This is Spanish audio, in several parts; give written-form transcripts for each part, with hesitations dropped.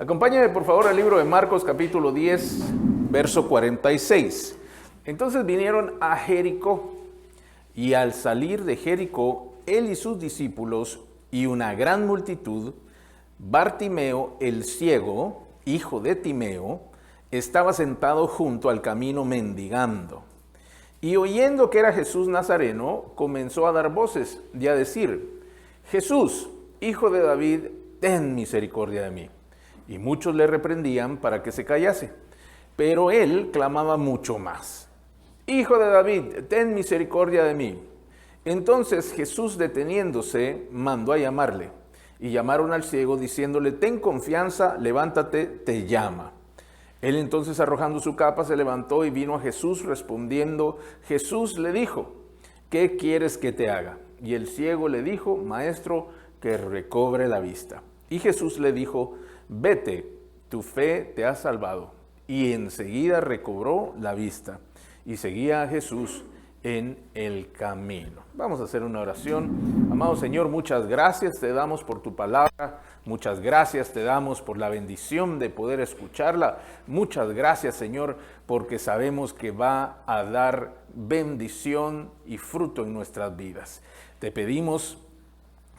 Acompáñame por favor al libro de Marcos capítulo 10, verso 46. Entonces vinieron a Jericó, y al salir de Jericó, él y sus discípulos y una gran multitud, Bartimeo el ciego, hijo de Timeo, estaba sentado junto al camino mendigando. Y oyendo que era Jesús Nazareno, comenzó a dar voces y a decir: Jesús, hijo de David, ten misericordia de mí. Y muchos le reprendían para que se callase. Pero él clamaba mucho más: Hijo de David, ten misericordia de mí. Entonces Jesús, deteniéndose, mandó a llamarle. Y llamaron al ciego, diciéndole: ten confianza, levántate, te llama. Él entonces, arrojando su capa, se levantó y vino a Jesús. Respondiendo, Jesús le dijo: ¿qué quieres que te haga? Y el ciego le dijo: Maestro, que recobre la vista. Y Jesús le dijo: vete, tu fe te ha salvado. Y enseguida recobró la vista y seguía a Jesús en el camino. Vamos a hacer una oración. Amado Señor, muchas gracias te damos por tu palabra. Muchas gracias te damos por la bendición de poder escucharla. Muchas gracias, Señor, porque sabemos que va a dar bendición y fruto en nuestras vidas. Te pedimos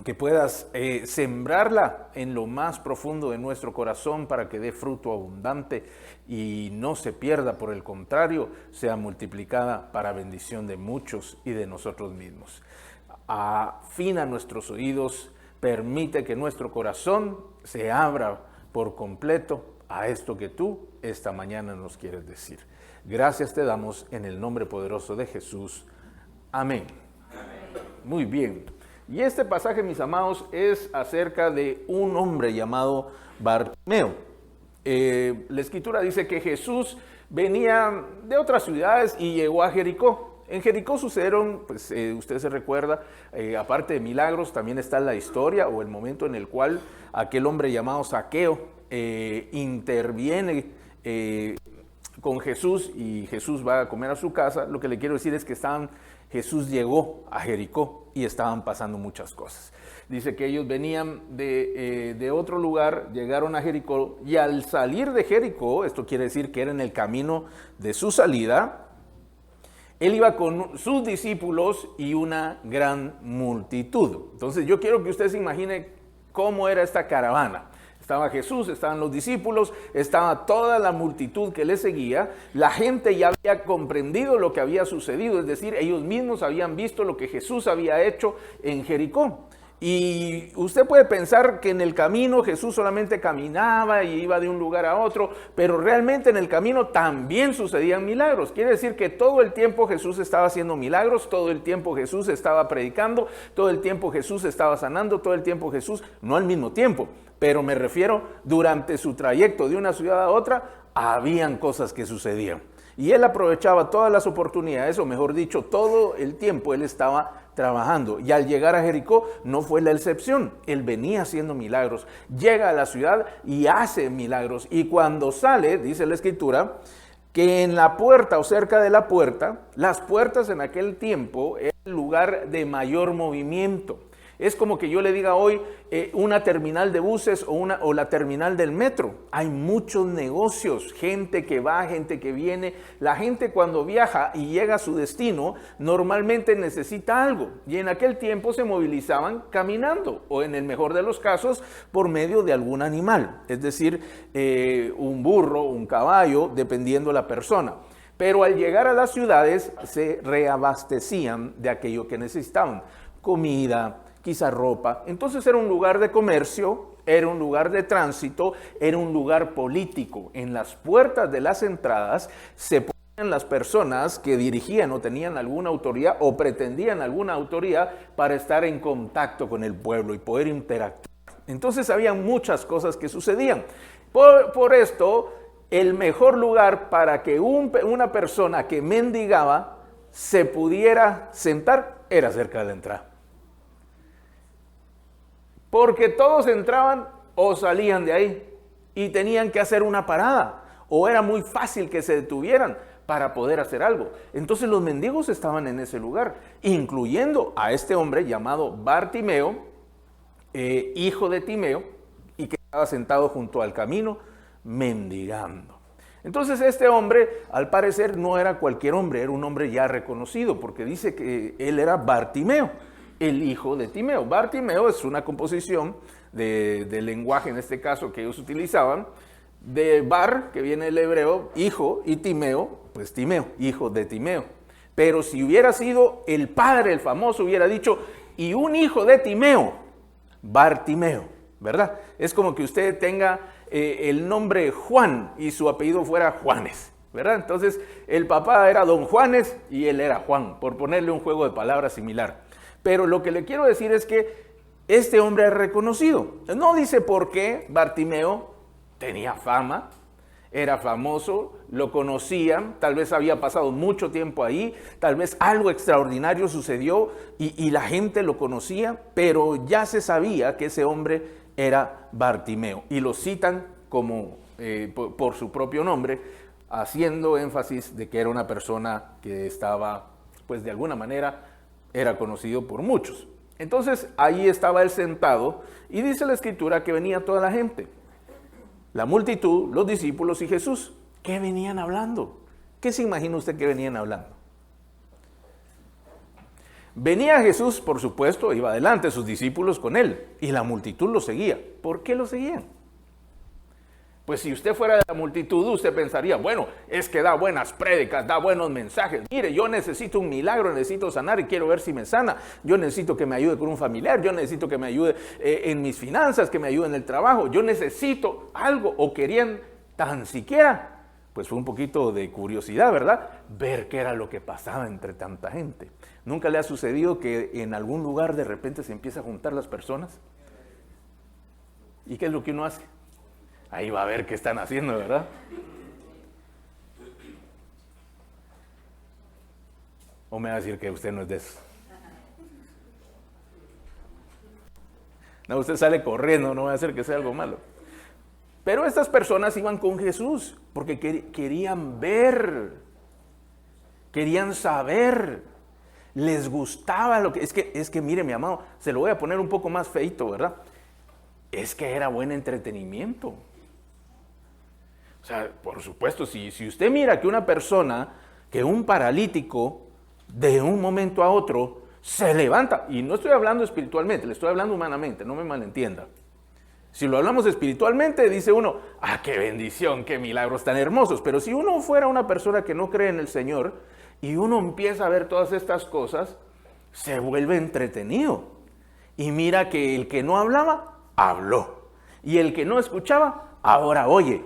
que puedas sembrarla en lo más profundo de nuestro corazón para que dé fruto abundante y no se pierda, por el contrario, sea multiplicada para bendición de muchos y de nosotros mismos. Afina nuestros oídos, permite que nuestro corazón se abra por completo a esto que tú esta mañana nos quieres decir. Gracias te damos en el nombre poderoso de Jesús. Amén. Muy bien. Y este pasaje, mis amados, es acerca de un hombre llamado Bartimeo. La Escritura dice que Jesús venía de otras ciudades y llegó a Jericó. En Jericó sucedieron, pues usted se recuerda, aparte de milagros, también está la historia o el momento en el cual aquel hombre llamado Zaqueo interviene con Jesús y Jesús va a comer a su casa. Lo que le quiero decir es que Jesús llegó a Jericó y estaban pasando muchas cosas. Dice que ellos venían de otro lugar, llegaron a Jericó, y al salir de Jericó, esto quiere decir que era en el camino de su salida, él iba con sus discípulos y una gran multitud. Entonces yo quiero que usted se imagine cómo era esta caravana. Estaba Jesús, estaban los discípulos, estaba toda la multitud que le seguía. La gente ya había comprendido lo que había sucedido, es decir, ellos mismos habían visto lo que Jesús había hecho en Jericó. Y usted puede pensar que en el camino Jesús solamente caminaba y iba de un lugar a otro, pero realmente en el camino también sucedían milagros. Quiere decir que todo el tiempo Jesús estaba haciendo milagros, todo el tiempo Jesús estaba predicando, todo el tiempo Jesús estaba sanando, todo el tiempo Jesús, no al mismo tiempo, pero me refiero durante su trayecto de una ciudad a otra, habían cosas que sucedían. Y él aprovechaba todas las oportunidades, o mejor dicho, todo el tiempo él estaba trabajando. Y al llegar a Jericó no fue la excepción. Él venía haciendo milagros, llega a la ciudad y hace milagros. Y cuando sale, dice la Escritura, que en la puerta o cerca de la puerta, las puertas en aquel tiempo era el lugar de mayor movimiento. Es como que yo le diga hoy una terminal de buses o la terminal del metro. Hay muchos negocios, gente que va, gente que viene. La gente cuando viaja y llega a su destino normalmente necesita algo. Y en aquel tiempo se movilizaban caminando o en el mejor de los casos por medio de algún animal. Es decir, un burro, un caballo, dependiendo la persona. Pero al llegar a las ciudades se reabastecían de aquello que necesitaban. Comida, quizá ropa. Entonces era un lugar de comercio, era un lugar de tránsito, era un lugar político. En las puertas de las entradas se ponían las personas que dirigían o tenían alguna autoridad o pretendían alguna autoridad para estar en contacto con el pueblo y poder interactuar. Entonces había muchas cosas que sucedían. Por esto, el mejor lugar para que una persona que mendigaba se pudiera sentar era cerca de la entrada. Porque todos entraban o salían de ahí y tenían que hacer una parada o era muy fácil que se detuvieran para poder hacer algo. Entonces los mendigos estaban en ese lugar, incluyendo a este hombre llamado Bartimeo, hijo de Timeo, y que estaba sentado junto al camino mendigando. Entonces este hombre, al parecer, no era cualquier hombre, era un hombre ya reconocido, porque dice que él era Bartimeo, el hijo de Timeo. Bartimeo es una composición de lenguaje, en este caso, que ellos utilizaban, de Bar, que viene el hebreo, hijo, y Timeo, pues Timeo, hijo de Timeo. Pero si hubiera sido el padre, el famoso, hubiera dicho, y un hijo de Timeo, Bartimeo, ¿verdad? Es como que usted tenga el nombre Juan y su apellido fuera Juanes, ¿verdad? Entonces el papá era don Juanes y él era Juan, por ponerle un juego de palabras similar. Pero lo que le quiero decir es que este hombre es reconocido. No dice por qué Bartimeo tenía fama, era famoso, lo conocían, tal vez había pasado mucho tiempo ahí, tal vez algo extraordinario sucedió y la gente lo conocía, pero ya se sabía que ese hombre era Bartimeo, y lo citan como por su propio nombre, haciendo énfasis de que era una persona que estaba, pues de alguna manera, era conocido por muchos. Entonces ahí estaba él sentado, y dice la escritura que venía toda la gente, la multitud, los discípulos y Jesús. ¿Qué venían hablando? ¿Qué se imagina usted que venían hablando? Venía Jesús, por supuesto, iba adelante, sus discípulos con él, y la multitud lo seguía. ¿Por qué lo seguían? Pues si usted fuera de la multitud, usted pensaría, bueno, es que da buenas prédicas, da buenos mensajes. Mire, yo necesito un milagro, necesito sanar y quiero ver si me sana. Yo necesito que me ayude con un familiar, yo necesito que me ayude en mis finanzas, que me ayude en el trabajo. Yo necesito algo, o querían tan siquiera, pues fue un poquito de curiosidad, ¿verdad? Ver qué era lo que pasaba entre tanta gente. ¿Nunca le ha sucedido que en algún lugar de repente se empieza a juntar las personas? ¿Y qué es lo que uno hace? Ahí va a ver qué están haciendo, ¿verdad? ¿O me va a decir que usted no es de eso? No, usted sale corriendo, no va a hacer que sea algo malo. Pero estas personas iban con Jesús porque querían ver, querían saber, les gustaba lo que... Es que mire, mi amado, se lo voy a poner un poco más feito, ¿verdad? Es que era buen entretenimiento. O sea, por supuesto, si usted mira que una persona, que un paralítico, de un momento a otro, se levanta, y no estoy hablando espiritualmente, le estoy hablando humanamente, no me malentienda. Si lo hablamos espiritualmente, dice uno, ¡ah, qué bendición, qué milagros tan hermosos! Pero si uno fuera una persona que no cree en el Señor, y uno empieza a ver todas estas cosas, se vuelve entretenido. Y mira que el que no hablaba, habló. Y el que no escuchaba, ahora oye.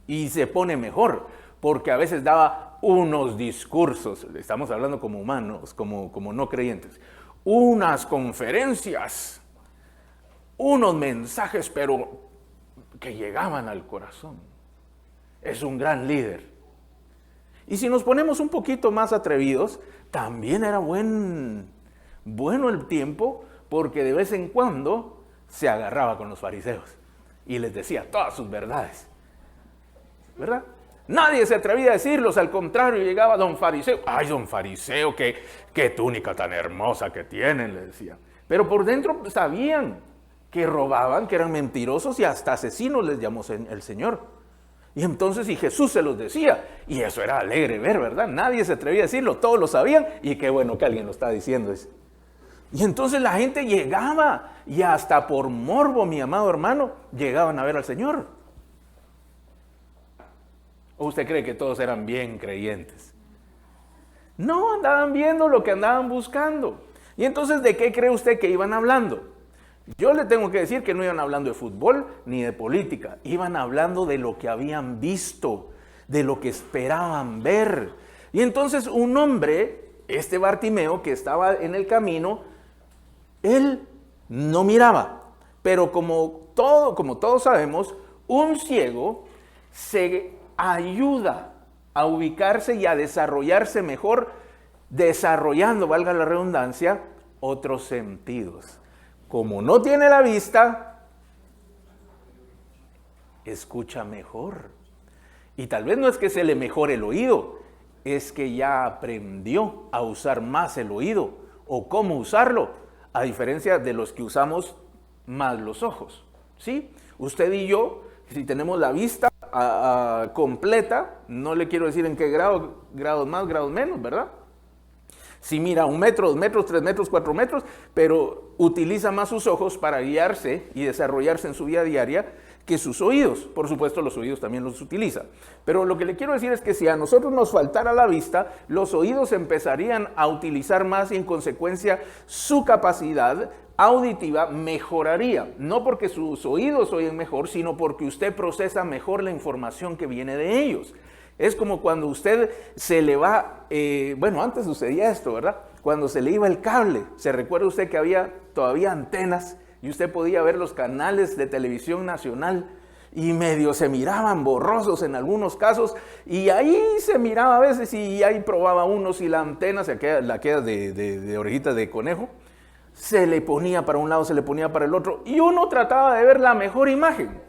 Y se pone mejor, porque a veces daba unos discursos, estamos hablando como humanos, como no creyentes, unas conferencias, unos mensajes, pero que llegaban al corazón. Es un gran líder. Y si nos ponemos un poquito más atrevidos, también era bueno el tiempo, porque de vez en cuando se agarraba con los fariseos y les decía todas sus verdades, ¿verdad? Nadie se atrevía a decirlos, al contrario, llegaba don fariseo. ¡Ay, don fariseo, qué túnica tan hermosa que tienen!, le decían. Pero por dentro sabían que robaban, que eran mentirosos, y hasta asesinos les llamó el Señor. Y entonces, y Jesús se los decía, y eso era alegre ver, ¿verdad? Nadie se atrevía a decirlo, todos lo sabían, y qué bueno que alguien lo está diciendo. Y entonces la gente llegaba, y hasta por morbo, mi amado hermano, llegaban a ver al Señor. ¿O usted cree que todos eran bien creyentes? No, andaban viendo lo que andaban buscando. Y entonces, ¿de qué cree usted que iban hablando? Yo le tengo que decir que no iban hablando de fútbol ni de política. Iban hablando de lo que habían visto, de lo que esperaban ver. Y entonces un hombre, este Bartimeo, que estaba en el camino, él no miraba. Pero como todos sabemos, un ciego se ayuda a ubicarse y a desarrollarse mejor, desarrollando, valga la redundancia, otros sentidos. Como no tiene la vista, escucha mejor. Y tal vez no es que se le mejore el oído, es que ya aprendió a usar más el oído o cómo usarlo, a diferencia de los que usamos más los ojos. ¿sí? Usted y yo, si tenemos la vista completa, no le quiero decir en qué grados más, grados menos, ¿verdad? Si mira 1 metro, 2 metros, 3 metros, 4 metros, pero utiliza más sus ojos para guiarse y desarrollarse en su vida diaria que sus oídos. Por supuesto, los oídos también los utiliza. Pero lo que le quiero decir es que si a nosotros nos faltara la vista, los oídos empezarían a utilizar más y en consecuencia su capacidad auditiva mejoraría. No porque sus oídos oyen mejor, sino porque usted procesa mejor la información que viene de ellos. Es como cuando usted se le va, bueno, antes sucedía esto, ¿verdad? Cuando se le iba el cable, ¿se recuerda usted que había todavía antenas y usted podía ver los canales de televisión nacional y medio se miraban borrosos en algunos casos y ahí se miraba a veces y ahí probaba uno si la antena, la queda de orejita de conejo, se le ponía para un lado, se le ponía para el otro y uno trataba de ver la mejor imagen.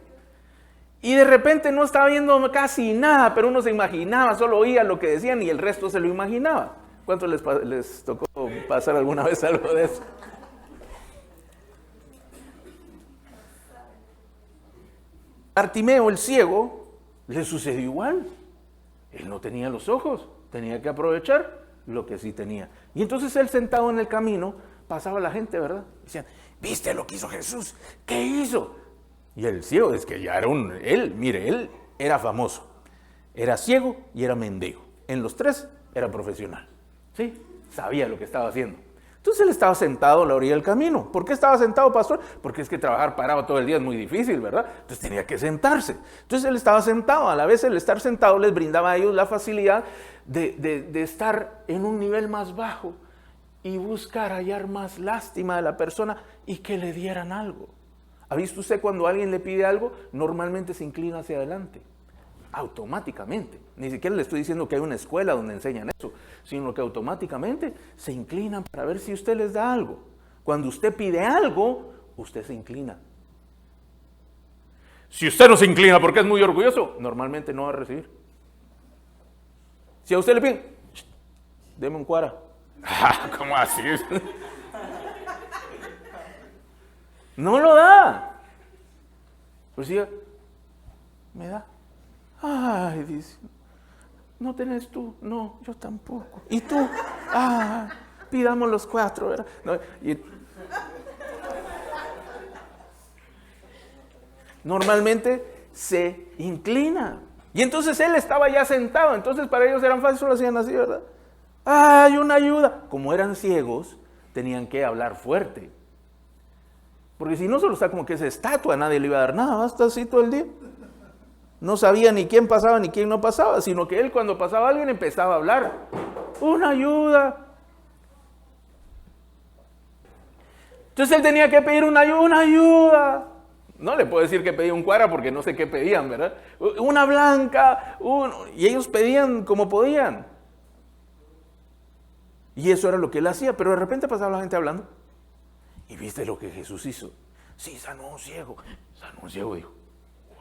Y de repente no estaba viendo casi nada, pero uno se imaginaba, solo oía lo que decían y el resto se lo imaginaba. ¿Cuántos les tocó pasar alguna vez algo de eso? Bartimeo, el ciego, le sucedió igual. Él no tenía los ojos, tenía que aprovechar lo que sí tenía. Y entonces él sentado en el camino, pasaba la gente, ¿verdad? Decían, ¿viste lo que hizo Jesús? ¿Qué hizo? Y el ciego, es que ya era él era famoso, era ciego y era mendigo. En los 3 era profesional, ¿sí? Sabía lo que estaba haciendo. Entonces él estaba sentado a la orilla del camino. ¿Por qué estaba sentado, pastor? Porque es que trabajar parado todo el día es muy difícil, ¿verdad? Entonces tenía que sentarse. Entonces él estaba sentado. A la vez el estar sentado les brindaba a ellos la facilidad de estar en un nivel más bajo y buscar hallar más lástima de la persona y que le dieran algo. ¿Ha visto usted cuando alguien le pide algo? Normalmente se inclina hacia adelante, automáticamente. Ni siquiera le estoy diciendo que hay una escuela donde enseñan eso, sino que automáticamente se inclinan para ver si usted les da algo. Cuando usted pide algo, usted se inclina. Si usted no se inclina porque es muy orgulloso, normalmente no va a recibir. Si a usted le piden, deme un cuara. ¿Cómo así? No lo da. Pues diga, ¿me da? Ay, dice, ¿no tenés tú? No, yo tampoco. ¿Y tú? Pidamos los 4, ¿verdad? No, normalmente se inclina. Y entonces él estaba ya sentado, entonces para ellos eran fáciles, solo hacían así, ¿verdad? ¡Ay, una ayuda! Como eran ciegos, tenían que hablar fuerte. Porque si no, solo está como que esa estatua, nadie le iba a dar nada, hasta así todo el día. No sabía ni quién pasaba ni quién no pasaba, sino que él cuando pasaba alguien empezaba a hablar. ¡Una ayuda! Entonces él tenía que pedir una ayuda. No le puedo decir que pedía un cuara porque no sé qué pedían, ¿verdad? Una blanca, y ellos pedían como podían. Y eso era lo que él hacía, pero de repente pasaba la gente hablando. ¿Y viste lo que Jesús hizo? Sí, sanó a un ciego. Sanó a un ciego, dijo. ¡Wow!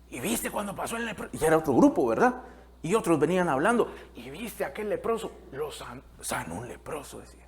¿Y viste cuando pasó el leproso? Y era otro grupo, ¿verdad? Y otros venían hablando. ¿Y viste aquel leproso? Lo sanó un leproso, decía.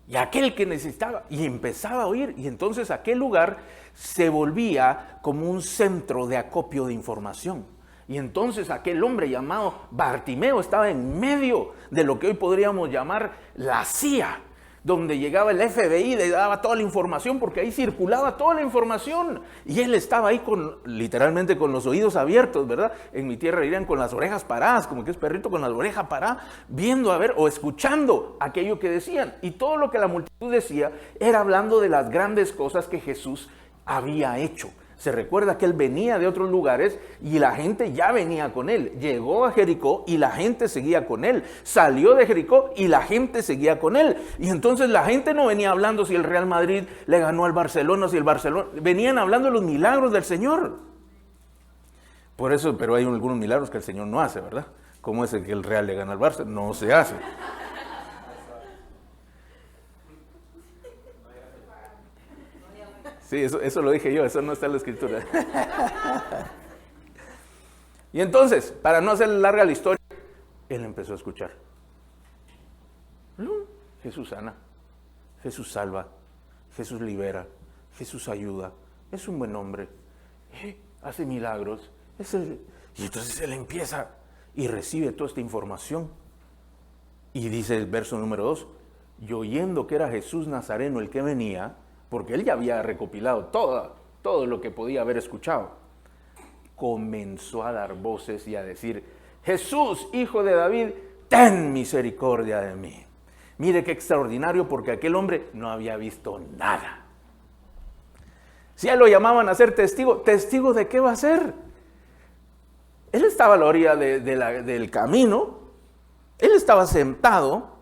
Y aquel que necesitaba, y empezaba a oír, y entonces aquel lugar se volvía como un centro de acopio de información. Y entonces aquel hombre llamado Bartimeo estaba en medio de lo que hoy podríamos llamar la CIA, donde llegaba el FBI y le daba toda la información, porque ahí circulaba toda la información. Y él estaba ahí literalmente con los oídos abiertos, ¿verdad? En mi tierra dirían con las orejas paradas, como que es perrito con las orejas paradas, viendo a ver o escuchando aquello que decían. Y todo lo que la multitud decía era hablando de las grandes cosas que Jesús había hecho. Se recuerda que él venía de otros lugares y la gente ya venía con él. Llegó a Jericó y la gente seguía con él. Salió de Jericó y la gente seguía con él. Y entonces la gente no venía hablando si el Real Madrid le ganó al Barcelona, si el Barcelona... Venían hablando de los milagros del Señor. Por eso, pero hay algunos milagros que el Señor no hace, ¿verdad? Como ese que el Real le gana al Barça, no se hace. Sí, eso lo dije yo, eso no está en la escritura. Y entonces, para no hacer larga la historia, él empezó a escuchar. Jesús sana, Jesús salva, Jesús libera, Jesús ayuda, es un buen hombre, hace milagros. Y entonces él empieza y recibe toda esta información. Y dice el verso número 2, y oyendo que era Jesús Nazareno el que venía, porque él ya había recopilado todo lo que podía haber escuchado, comenzó a dar voces y a decir, Jesús, hijo de David, ten misericordia de mí. Mire qué extraordinario, porque aquel hombre no había visto nada. Si a él lo llamaban a ser testigo, ¿testigo de qué va a ser? Él estaba a la orilla del camino, él estaba sentado,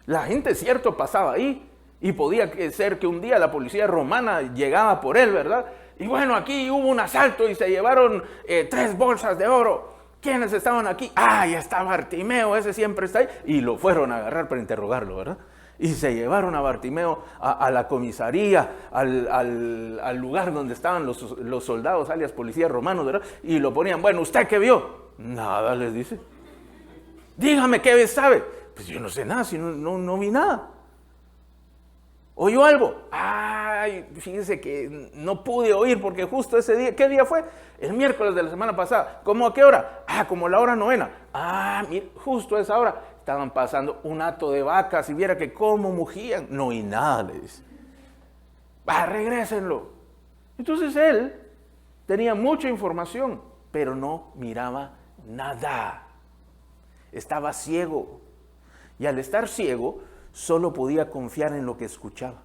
la gente cierto pasaba ahí, y podía ser que un día la policía romana llegaba por él, ¿verdad? Y bueno, aquí hubo un asalto y se llevaron 3 bolsas de oro. ¿Quiénes estaban aquí? Ah, ya está Bartimeo, ese siempre está ahí. Y lo fueron a agarrar para interrogarlo, ¿verdad? Y se llevaron a Bartimeo a la comisaría, al lugar donde estaban los soldados, alias policías romanos, ¿verdad? Y lo ponían, bueno, ¿usted qué vio? Nada, les dice. Dígame, ¿qué sabe? Pues yo no sé nada, si no vi nada. ¿Oyó algo? Ay, fíjese que no pude oír porque justo ese día, ¿qué día fue? El miércoles de la semana pasada. ¿Cómo a qué hora? Ah, como la hora 9. Ah, mire, justo a esa hora estaban pasando un hato de vacas y viera que cómo mugían. No oí nada, le dice. Regrésenlo. Entonces él tenía mucha información, pero no miraba nada. Estaba ciego. Y al estar ciego, solo podía confiar en lo que escuchaba.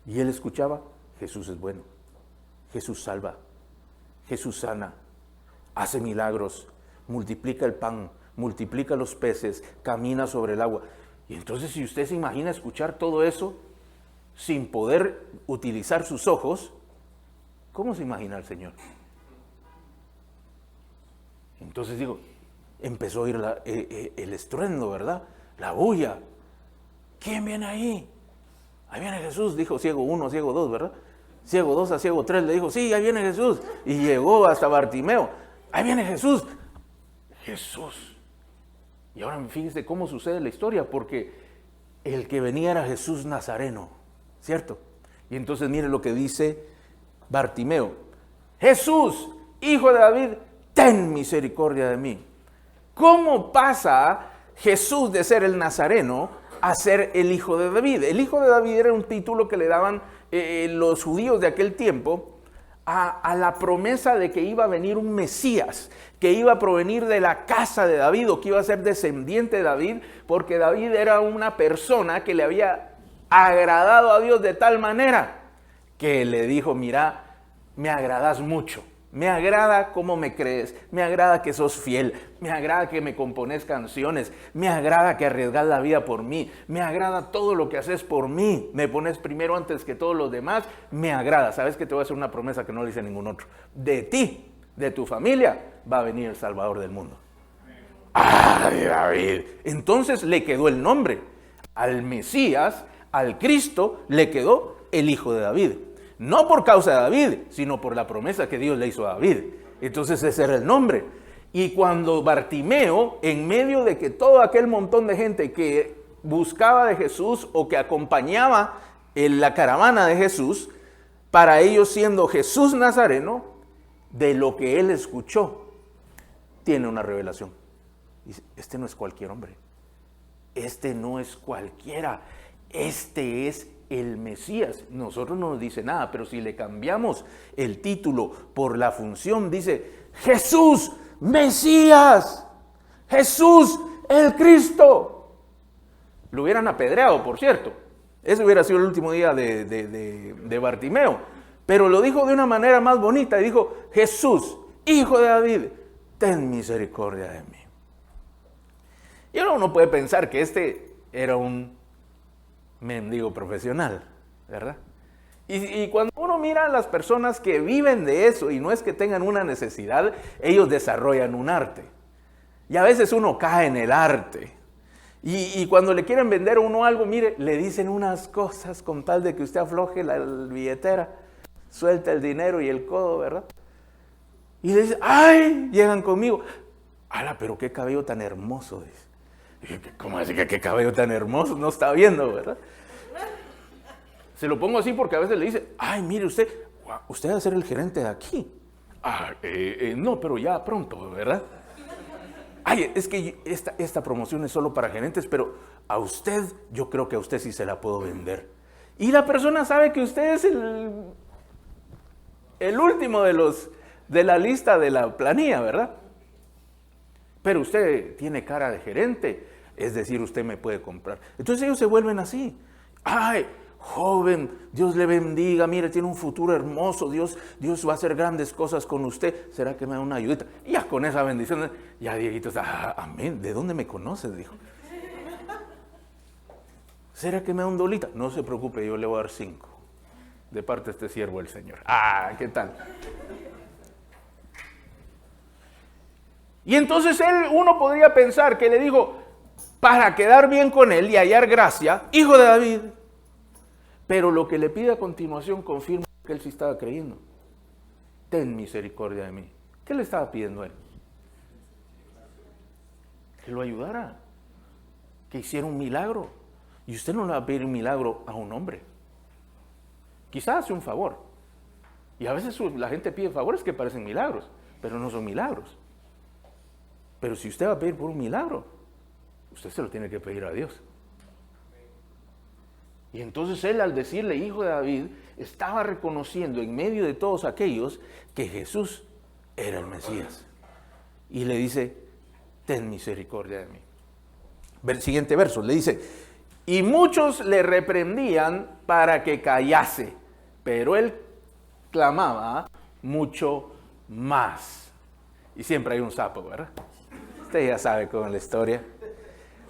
Y él escuchaba, Jesús es bueno, Jesús salva, Jesús sana, hace milagros, multiplica el pan, multiplica los peces, camina sobre el agua. Y entonces si usted se imagina escuchar todo eso sin poder utilizar sus ojos, ¿cómo se imagina al Señor? Entonces digo, empezó a oír el estruendo, ¿verdad? La bulla. ¿Quién viene ahí? Ahí viene Jesús, dijo ciego 1, ciego 2, ¿verdad? Ciego 2 a ciego 3 le dijo, sí, ahí viene Jesús. Y llegó hasta Bartimeo. Ahí viene Jesús. Jesús. Y ahora fíjese cómo sucede la historia, porque el que venía era Jesús Nazareno, ¿cierto? Y entonces mire lo que dice Bartimeo. Jesús, hijo de David, ten misericordia de mí. ¿Cómo pasa Jesús de ser el Nazareno a ser el hijo de David? El hijo de David era un título que le daban los judíos de aquel tiempo a la promesa de que iba a venir un Mesías, que iba a provenir de la casa de David o que iba a ser descendiente de David, porque David era una persona que le había agradado a Dios de tal manera que le dijo, mira, me agradas mucho. Me agrada cómo me crees, me agrada que sos fiel, me agrada que me compones canciones, me agrada que arriesgas la vida por mí, me agrada todo lo que haces por mí, me pones primero antes que todos los demás, me agrada. ¿Sabes que te voy a hacer una promesa que no le hice a ningún otro? De ti, de tu familia, va a venir el Salvador del mundo. ¡Ay, David! Entonces le quedó el nombre. Al Mesías, al Cristo, le quedó el Hijo de David. No por causa de David, sino por la promesa que Dios le hizo a David. Entonces ese era el nombre. Y cuando Bartimeo, en medio de que todo aquel montón de gente que buscaba de Jesús o que acompañaba en la caravana de Jesús, para ellos siendo Jesús Nazareno, de lo que él escuchó, tiene una revelación. Dice, este no es cualquier hombre. Este no es cualquiera. Este es el Mesías. Nosotros no nos dice nada, pero si le cambiamos el título por la función, dice Jesús, Mesías, Jesús, el Cristo. Lo hubieran apedreado, por cierto. Ese hubiera sido el último día de Bartimeo. Pero lo dijo de una manera más bonita y dijo, Jesús, hijo de David, ten misericordia de mí. Y ahora uno puede pensar que este era un mendigo profesional, ¿verdad? Y cuando uno mira a las personas que viven de eso, y no es que tengan una necesidad, ellos desarrollan un arte. Y a veces uno cae en el arte. Y cuando le quieren vender a uno algo, mire, le dicen unas cosas con tal de que usted afloje la billetera, suelta el dinero y el codo, ¿verdad? Y le dicen, ¡ay! Llegan conmigo. ¡Hala, pero qué cabello tan hermoso! Dice. ¿Cómo así que qué cabello tan hermoso? No está viendo, ¿verdad? Se lo pongo así porque a veces le dice, ay, mire usted va a ser el gerente de aquí. No, pero ya pronto, ¿verdad? Ay, es que esta promoción es solo para gerentes, pero a usted, yo creo que a usted sí se la puedo vender. Y la persona sabe que usted es el último de la lista de la planilla, ¿verdad? Pero usted tiene cara de gerente, es decir, usted me puede comprar. Entonces ellos se vuelven así. Ay, joven, Dios le bendiga, mire, tiene un futuro hermoso, Dios va a hacer grandes cosas con usted. ¿Será que me da una ayudita? Y ya con esa bendición, ya Dieguito está, amén, ¿de dónde me conoces? Dijo. ¿Será que me da un dolita? No se preocupe, yo le voy a dar 5. De parte de este siervo del Señor. ¿Qué tal? Y entonces uno podría pensar que le dijo, para quedar bien con él y hallar gracia, hijo de David. Pero lo que le pide a continuación confirma que él sí estaba creyendo. Ten misericordia de mí. ¿Qué le estaba pidiendo él? Que lo ayudara, que hiciera un milagro. Y usted no le va a pedir un milagro a un hombre. Quizás hace un favor. Y a veces la gente pide favores que parecen milagros, pero no son milagros. Pero si usted va a pedir por un milagro, usted se lo tiene que pedir a Dios. Y entonces él, al decirle hijo de David, estaba reconociendo en medio de todos aquellos que Jesús era el Mesías. Y le dice, ten misericordia de mí. Siguiente verso, le dice, y muchos le reprendían para que callase, pero él clamaba mucho más. Y siempre hay un sapo, ¿verdad? Usted ya sabe cómo es la historia.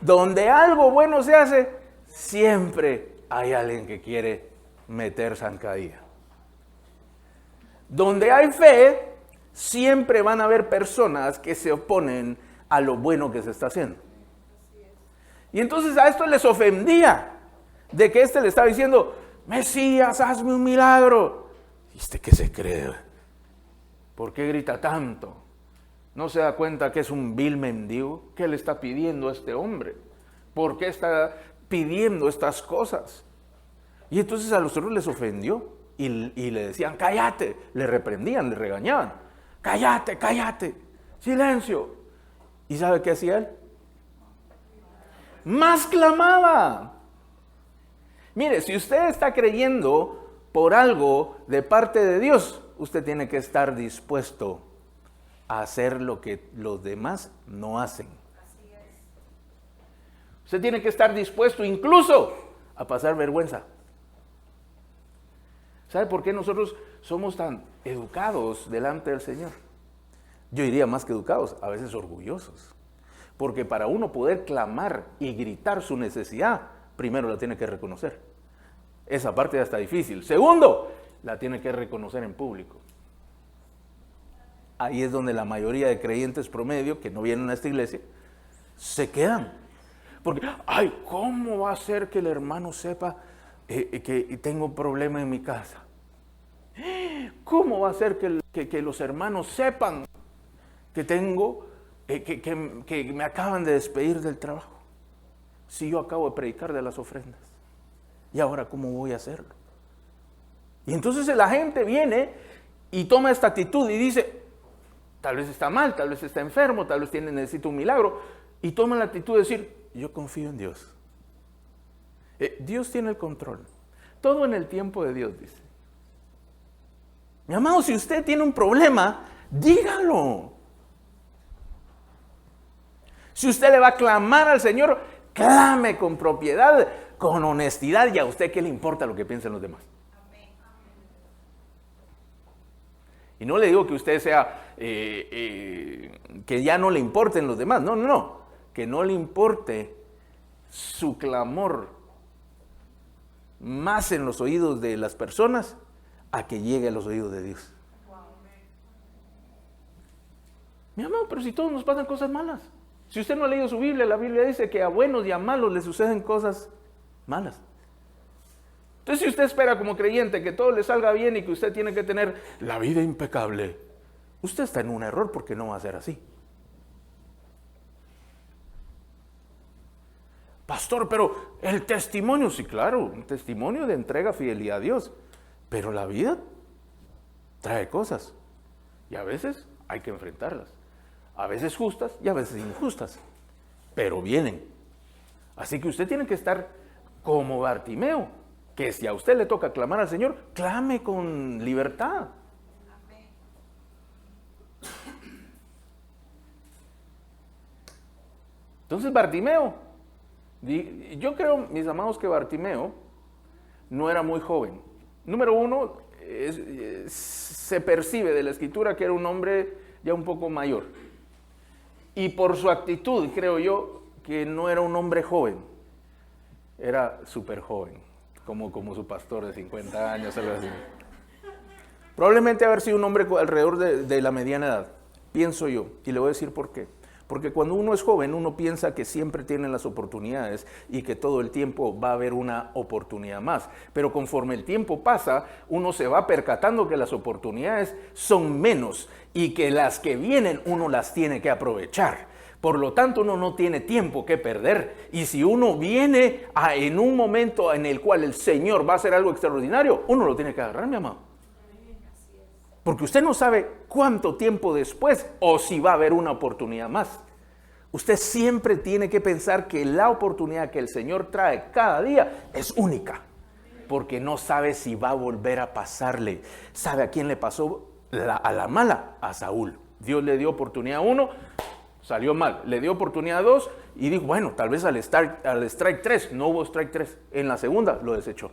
Donde algo bueno se hace, siempre hay alguien que quiere meter zancadilla. Donde hay fe, siempre van a haber personas que se oponen a lo bueno que se está haciendo. Y entonces a esto les ofendía de que le estaba diciendo, Mesías, hazme un milagro. ¿Y usted qué se cree? ¿Por qué grita tanto? ¿No se da cuenta que es un vil mendigo? ¿Qué le está pidiendo a este hombre? ¿Por qué está pidiendo estas cosas? Y entonces a los otros les ofendió y le decían, cállate, le reprendían, le regañaban, cállate, cállate, silencio. ¿Y sabe qué hacía él? Más clamaba. Mire, si usted está creyendo por algo de parte de Dios, usted tiene que estar dispuesto a hacer lo que los demás no hacen. Usted tiene que estar dispuesto incluso a pasar vergüenza. ¿Sabe por qué nosotros somos tan educados delante del Señor? Yo diría más que educados, a veces orgullosos. Porque para uno poder clamar y gritar su necesidad, primero la tiene que reconocer. Esa parte ya está difícil. Segundo, la tiene que reconocer en público. Ahí es donde la mayoría de creyentes promedio que no vienen a esta iglesia se quedan. Porque, ay, ¿cómo va a ser que el hermano sepa que tengo un problema en mi casa? ¿Cómo va a ser que los hermanos sepan que tengo, que me acaban de despedir del trabajo? Si yo acabo de predicar de las ofrendas. ¿Y ahora cómo voy a hacerlo? Y entonces la gente viene y toma esta actitud y dice, tal vez está mal, tal vez está enfermo, tal vez necesita un milagro. Y toma la actitud de decir, yo confío en Dios. Dios tiene el control. Todo en el tiempo de Dios, dice. Mi amado, si usted tiene un problema, dígalo. Si usted le va a clamar al Señor, clame con propiedad, con honestidad, y a usted qué le importa lo que piensen los demás. Y no le digo que usted sea, que ya no le importen los demás, no, que no le importe su clamor más en los oídos de las personas a que llegue a los oídos de Dios. Mi amado, pero si todos nos pasan cosas malas. Si usted no ha leído su Biblia, la Biblia dice que a buenos y a malos les suceden cosas malas. Entonces, si usted espera como creyente que todo le salga bien y que usted tiene que tener la vida impecable, usted está en un error porque no va a ser así. Pastor, pero el testimonio, sí, claro, un testimonio de entrega, fidelidad a Dios. Pero la vida trae cosas y a veces hay que enfrentarlas. A veces justas y a veces injustas, pero vienen. Así que usted tiene que estar como Bartimeo, que si a usted le toca clamar al Señor, clame con libertad. Entonces Bartimeo, yo creo, mis amados, que Bartimeo no era muy joven. Número uno, se percibe de la escritura que era un hombre ya un poco mayor. Y por su actitud, creo yo, que no era un hombre joven, era súper joven, como su pastor de 50 años, algo así. Probablemente haber sido un hombre alrededor de la mediana edad, pienso yo, y le voy a decir por qué. Porque cuando uno es joven, uno piensa que siempre tiene las oportunidades y que todo el tiempo va a haber una oportunidad más. Pero conforme el tiempo pasa, uno se va percatando que las oportunidades son menos y que las que vienen uno las tiene que aprovechar. Por lo tanto, uno no tiene tiempo que perder. Y si uno viene en un momento en el cual el Señor va a hacer algo extraordinario, uno lo tiene que agarrar, mi amado. Porque usted no sabe cuánto tiempo después o si va a haber una oportunidad más. Usted siempre tiene que pensar que la oportunidad que el Señor trae cada día es única. Porque no sabe si va a volver a pasarle. ¿Sabe a quién le pasó a la mala? A Saúl. Dios le dio oportunidad a 1, salió mal. Le dio oportunidad a 2 y dijo, bueno, tal vez al strike 3. No hubo strike 3. En la segunda lo desechó.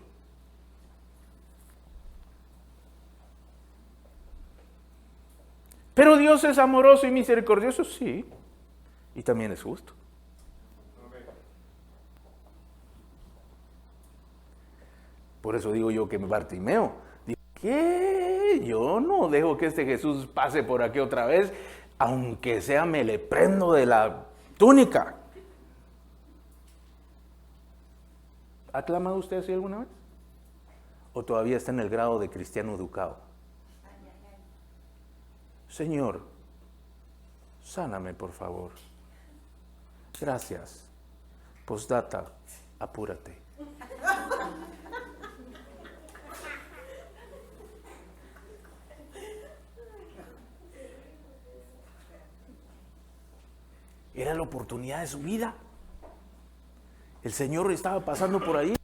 Pero Dios es amoroso y misericordioso, sí, y también es justo. Por eso digo yo que Bartimeo, ¿qué? Yo no dejo que este Jesús pase por aquí otra vez, aunque sea me le prendo de la túnica. ¿Ha clamado usted así alguna vez? ¿O todavía está en el grado de cristiano educado? Señor, sáname por favor. Gracias. Postdata, apúrate. Era la oportunidad de su vida. El Señor estaba pasando por ahí.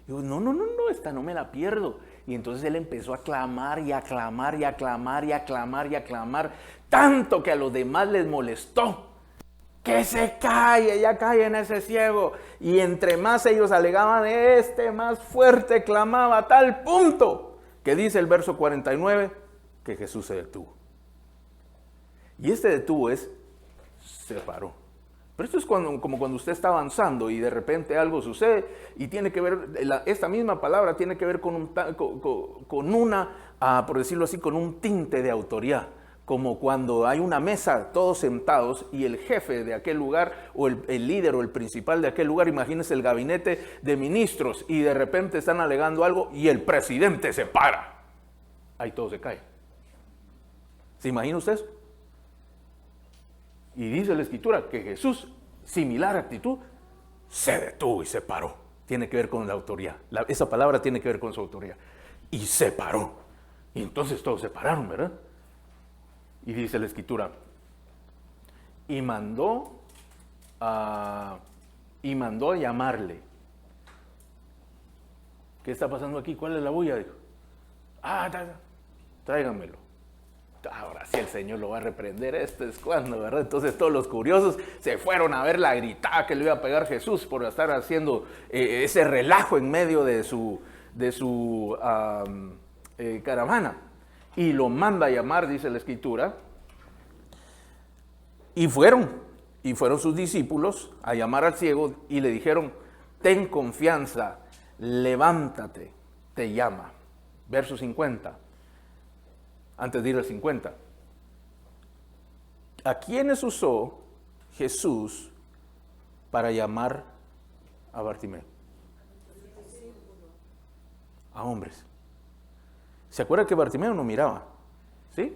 Digo, no, esta no me la pierdo. Y entonces él empezó a clamar y a clamar y a clamar y a clamar y a clamar, tanto que a los demás les molestó. Que se calle, ya callen a ese ciego. Y entre más ellos alegaban, más fuerte clamaba, a tal punto que dice el verso 49 que Jesús se detuvo. Y este detuvo se paró. Pero esto es como cuando usted está avanzando y de repente algo sucede y tiene que ver, esta misma palabra tiene que ver con por decirlo así, con un tinte de autoridad. Como cuando hay una mesa, todos sentados, y el jefe de aquel lugar, o el líder o el principal de aquel lugar, imagínese el gabinete de ministros, y de repente están alegando algo y el presidente se para. Ahí todo se cae. ¿Se imagina usted eso? Y dice la Escritura que Jesús, similar actitud, se detuvo y se paró. Tiene que ver con la autoridad. Esa palabra tiene que ver con su autoridad. Y se paró. Y entonces todos se pararon, ¿verdad? Y dice la Escritura, y mandó a llamarle. ¿Qué está pasando aquí? ¿Cuál es la bulla? Dijo, tráiganmelo. Ahora sí el Señor lo va a reprender, esto es cuando, ¿verdad? Entonces todos los curiosos se fueron a ver la gritada que le iba a pegar Jesús por estar haciendo ese relajo en medio de su caravana. Y lo manda a llamar, dice la Escritura, y fueron sus discípulos a llamar al ciego y le dijeron, ten confianza, levántate, te llama. Verso 50. Antes de ir al 50. ¿A quiénes usó Jesús para llamar a Bartimeo? A hombres. ¿Se acuerda que Bartimeo no miraba? ¿Sí?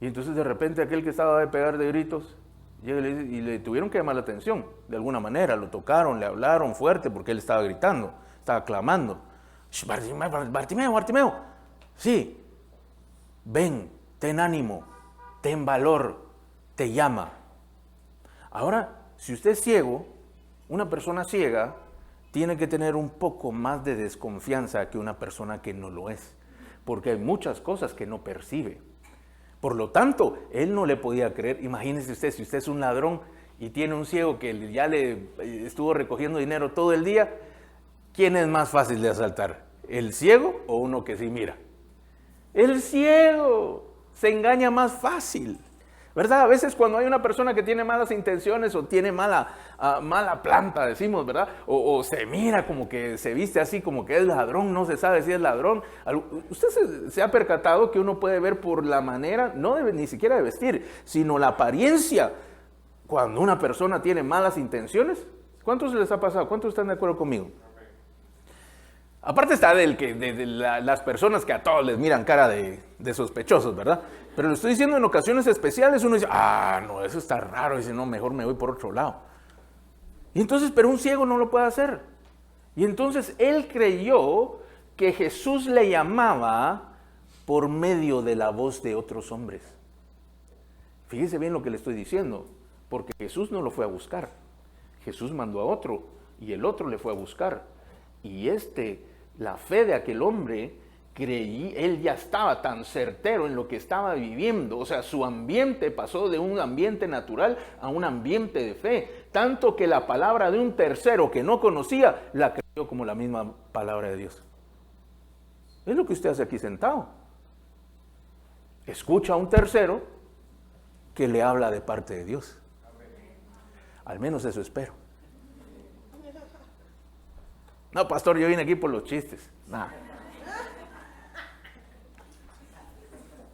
Y entonces de repente aquel que estaba de pegar de gritos Y le tuvieron que llamar la atención, de alguna manera. Lo tocaron, le hablaron fuerte porque él estaba gritando, estaba clamando. Bartimeo, Bartimeo. Sí, ven, ten ánimo, ten valor, te llama. Ahora, si usted es ciego, una persona ciega tiene que tener un poco más de desconfianza que una persona que no lo es, porque hay muchas cosas que no percibe. Por lo tanto, él no le podía creer. Imagínese usted, si usted es un ladrón y tiene un ciego que ya le estuvo recogiendo dinero todo el día, ¿quién es más fácil de asaltar? ¿El ciego o uno que sí mira? El ciego se engaña más fácil, ¿verdad? A veces cuando hay una persona que tiene malas intenciones o tiene mala planta, decimos, ¿verdad? O se mira como que se viste así, como que es ladrón, no se sabe si es ladrón. Usted se ha percatado que uno puede ver por la manera, ni siquiera de vestir, sino la apariencia. Cuando una persona tiene malas intenciones, ¿cuántos les ha pasado? ¿Cuántos están de acuerdo conmigo? Aparte está de las personas que a todos les miran cara de sospechosos, ¿verdad? Pero lo estoy diciendo en ocasiones especiales, uno dice, no, eso está raro, dice, no, mejor me voy por otro lado. Y entonces, pero un ciego no lo puede hacer. Y entonces él creyó que Jesús le llamaba por medio de la voz de otros hombres. Fíjese bien lo que le estoy diciendo, porque Jesús no lo fue a buscar. Jesús mandó a otro y el otro le fue a buscar. Y la fe de aquel hombre, él ya estaba tan certero en lo que estaba viviendo, o sea, su ambiente pasó de un ambiente natural a un ambiente de fe, tanto que la palabra de un tercero que no conocía, la creyó como la misma palabra de Dios. Es lo que usted hace aquí sentado. Escucha a un tercero que le habla de parte de Dios. Al menos eso espero. No, pastor, yo vine aquí por los chistes. Nah.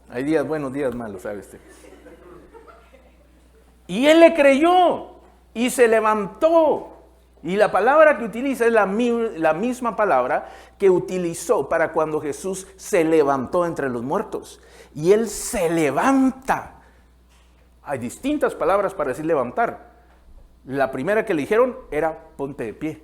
Hay días buenos, días malos, ¿sabe usted? Y él le creyó y se levantó. Y la palabra que utiliza es la misma palabra que utilizó para cuando Jesús se levantó entre los muertos. Y él se levanta. Hay distintas palabras para decir levantar. La primera que le dijeron era ponte de pie.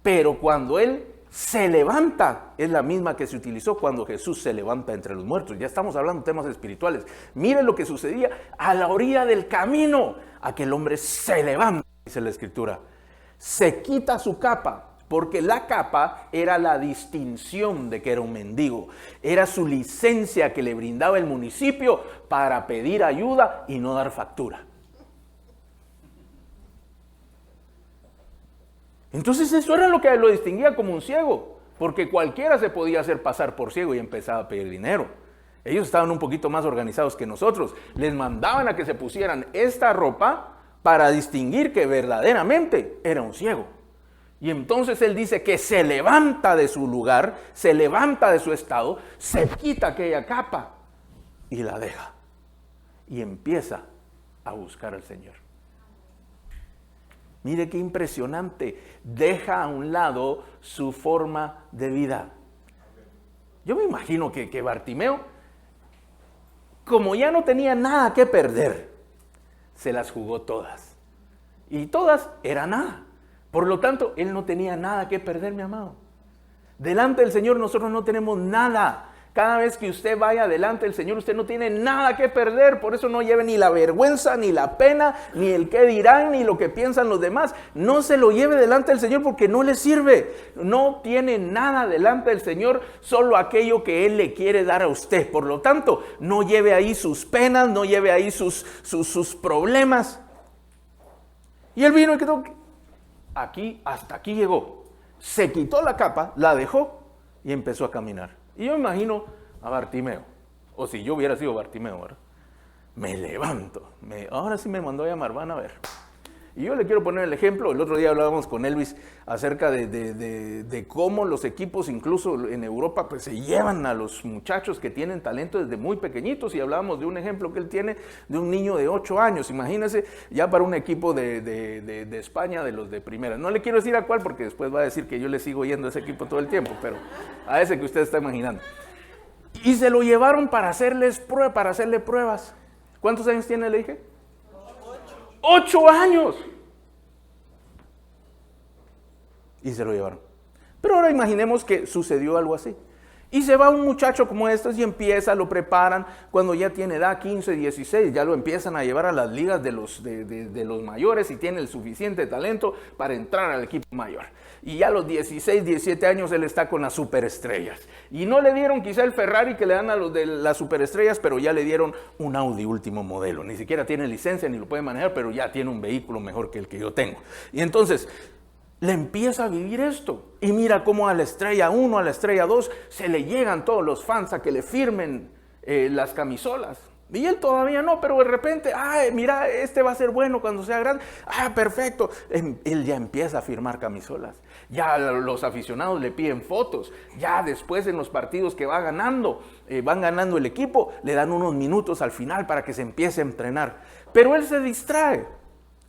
Pero cuando él se levanta, es la misma que se utilizó cuando Jesús se levanta entre los muertos. Ya estamos hablando de temas espirituales. Miren lo que sucedía a la orilla del camino. Aquel hombre se levanta, dice la Escritura. Se quita su capa, porque la capa era la distinción de que era un mendigo. Era su licencia que le brindaba el municipio para pedir ayuda y no dar factura. Entonces eso era lo que lo distinguía como un ciego, porque cualquiera se podía hacer pasar por ciego y empezaba a pedir dinero. Ellos estaban un poquito más organizados que nosotros. Les mandaban a que se pusieran esta ropa para distinguir que verdaderamente era un ciego. Y entonces él dice que se levanta de su lugar, se levanta de su estado, se quita aquella capa y la deja. Y empieza a buscar al Señor. Mire qué impresionante, deja a un lado su forma de vida. Yo me imagino que Bartimeo, como ya no tenía nada que perder, se las jugó todas. Y todas eran nada. Por lo tanto, él no tenía nada que perder, mi amado. Delante del Señor nosotros no tenemos nada. Cada vez que usted vaya delante del Señor, usted no tiene nada que perder. Por eso no lleve ni la vergüenza, ni la pena, ni el qué dirán, ni lo que piensan los demás. No se lo lleve delante del Señor porque no le sirve. No tiene nada delante del Señor, solo aquello que Él le quiere dar a usted. Por lo tanto, no lleve ahí sus penas, no lleve ahí sus problemas. Y él vino y quedó aquí, hasta aquí llegó. Se quitó la capa, la dejó y empezó a caminar. Y yo me imagino a Bartimeo, o si yo hubiera sido Bartimeo, ¿verdad? Me levanto, ahora sí me mandó a llamar, van a ver. Y yo le quiero poner el ejemplo, el otro día hablábamos con Elvis acerca de cómo los equipos, incluso en Europa, pues se llevan a los muchachos que tienen talento desde muy pequeñitos, y hablábamos de un ejemplo que él tiene de un niño de 8 años, imagínense, ya para un equipo de España, de los de primera. No le quiero decir a cuál, porque después va a decir que yo le sigo yendo a ese equipo todo el tiempo, pero a ese que usted está imaginando. Y se lo llevaron para hacerle pruebas. ¿Cuántos años tiene, le dije? 8 años. Y se lo llevaron. Pero ahora imaginemos que sucedió algo así. Y se va un muchacho como este y empieza, lo preparan, cuando ya tiene edad 15, 16, ya lo empiezan a llevar a las ligas de los mayores y tiene el suficiente talento para entrar al equipo mayor. Y ya a los 16, 17 años él está con las superestrellas. Y no le dieron quizá el Ferrari que le dan a los de las superestrellas, pero ya le dieron un Audi último modelo. Ni siquiera tiene licencia ni lo puede manejar, pero ya tiene un vehículo mejor que el que yo tengo. Y entonces le empieza a vivir esto. Y mira cómo a la estrella 1, a la estrella 2, se le llegan todos los fans a que le firmen las camisolas. Y él todavía no, pero de repente, mira, este va a ser bueno cuando sea grande. Perfecto. Él ya empieza a firmar camisolas. Ya los aficionados le piden fotos. Ya después en los partidos que va ganando, van ganando el equipo, le dan unos minutos al final para que se empiece a entrenar. Pero él se distrae.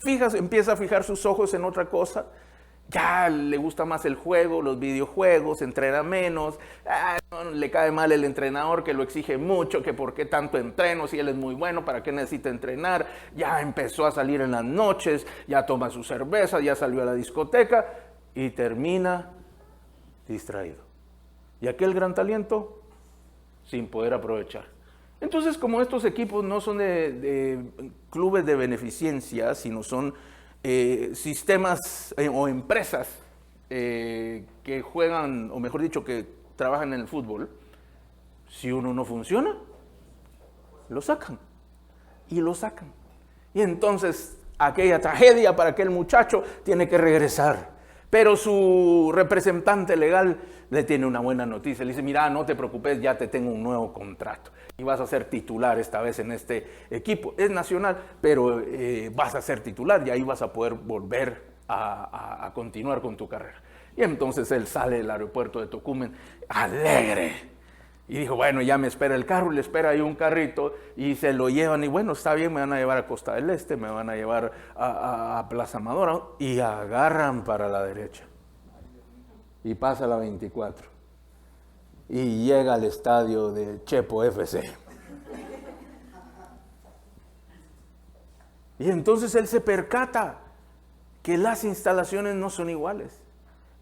Empieza a fijar sus ojos en otra cosa. Ya le gusta más el juego, los videojuegos, entrena menos, no, le cae mal el entrenador que lo exige mucho, que por qué tanto entreno si él es muy bueno, para qué necesita entrenar. Ya empezó a salir en las noches, ya toma su cerveza, ya salió a la discoteca y termina distraído. Y aquel gran talento sin poder aprovechar. Entonces, como estos equipos no son de clubes de beneficencia, sino son sistemas o empresas que juegan, o mejor dicho, que trabajan en el fútbol, si uno no funciona, lo sacan. Y lo sacan. Y entonces aquella tragedia para aquel muchacho tiene que regresar. Pero su representante legal le tiene una buena noticia. Le dice, mira, no te preocupes, ya te tengo un nuevo contrato. Y vas a ser titular esta vez en este equipo. Es nacional, pero vas a ser titular y ahí vas a poder volver a continuar con tu carrera. Y entonces él sale del aeropuerto de Tocumen alegre. Y dijo, bueno, ya me espera el carro, le espera ahí un carrito y se lo llevan. Y bueno, está bien, me van a llevar a Costa del Este, me van a llevar a Plaza Amadora. Y agarran para la derecha. Y pasa la 24. Y llega al estadio de Chepo FC. Y entonces él se percata que las instalaciones no son iguales,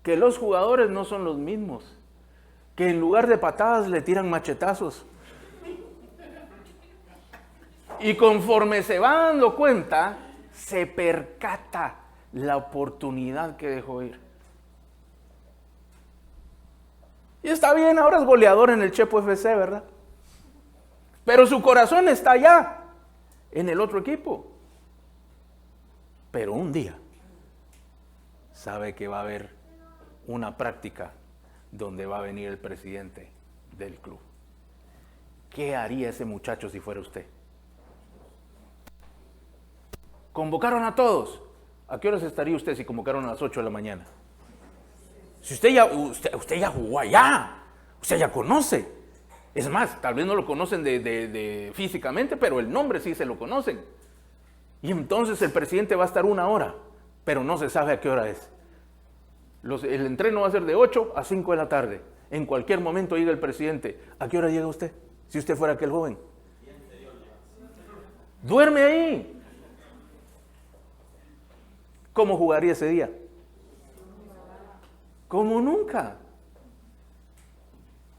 que los jugadores no son los mismos, que en lugar de patadas le tiran machetazos. Y conforme se va dando cuenta, se percata la oportunidad que dejó ir. Y está bien, ahora es goleador en el Chepo FC, ¿verdad? Pero su corazón está allá, en el otro equipo. Pero un día sabe que va a haber una práctica donde va a venir el presidente del club. ¿Qué haría ese muchacho si fuera usted? Convocaron a todos. ¿A qué horas estaría usted si convocaron a las 8 de la mañana? Si usted ya jugó allá, usted ya conoce. Es más, tal vez no lo conocen de físicamente, pero el nombre sí se lo conocen. Y entonces el presidente va a estar 1 hora, pero no se sabe a qué hora es. El entreno va a ser de 8 a 5 de la tarde. En cualquier momento llega el presidente. ¿A qué hora llega usted? Si usted fuera aquel joven. Duerme ahí. ¿Cómo jugaría ese día? Como nunca.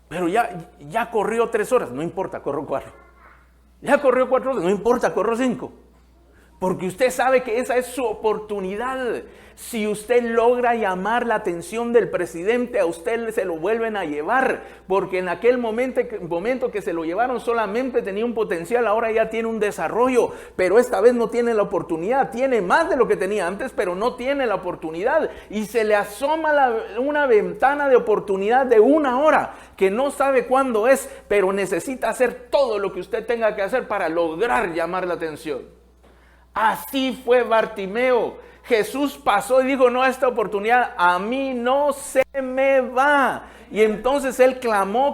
Pero ya corrió 3 horas, no importa, corro 4. Ya corrió 4 horas, no importa, corro 5. Porque usted sabe que esa es su oportunidad. Si usted logra llamar la atención del presidente, a usted se lo vuelven a llevar. Porque en aquel momento que se lo llevaron solamente tenía un potencial, ahora ya tiene un desarrollo. Pero esta vez no tiene la oportunidad. Tiene más de lo que tenía antes, pero no tiene la oportunidad. Y se le asoma una ventana de oportunidad de 1 hora, que no sabe cuándo es, pero necesita hacer todo lo que usted tenga que hacer para lograr llamar la atención. Así fue Bartimeo. Jesús pasó y dijo, no, esta oportunidad a mí no se me va. Y entonces él clamó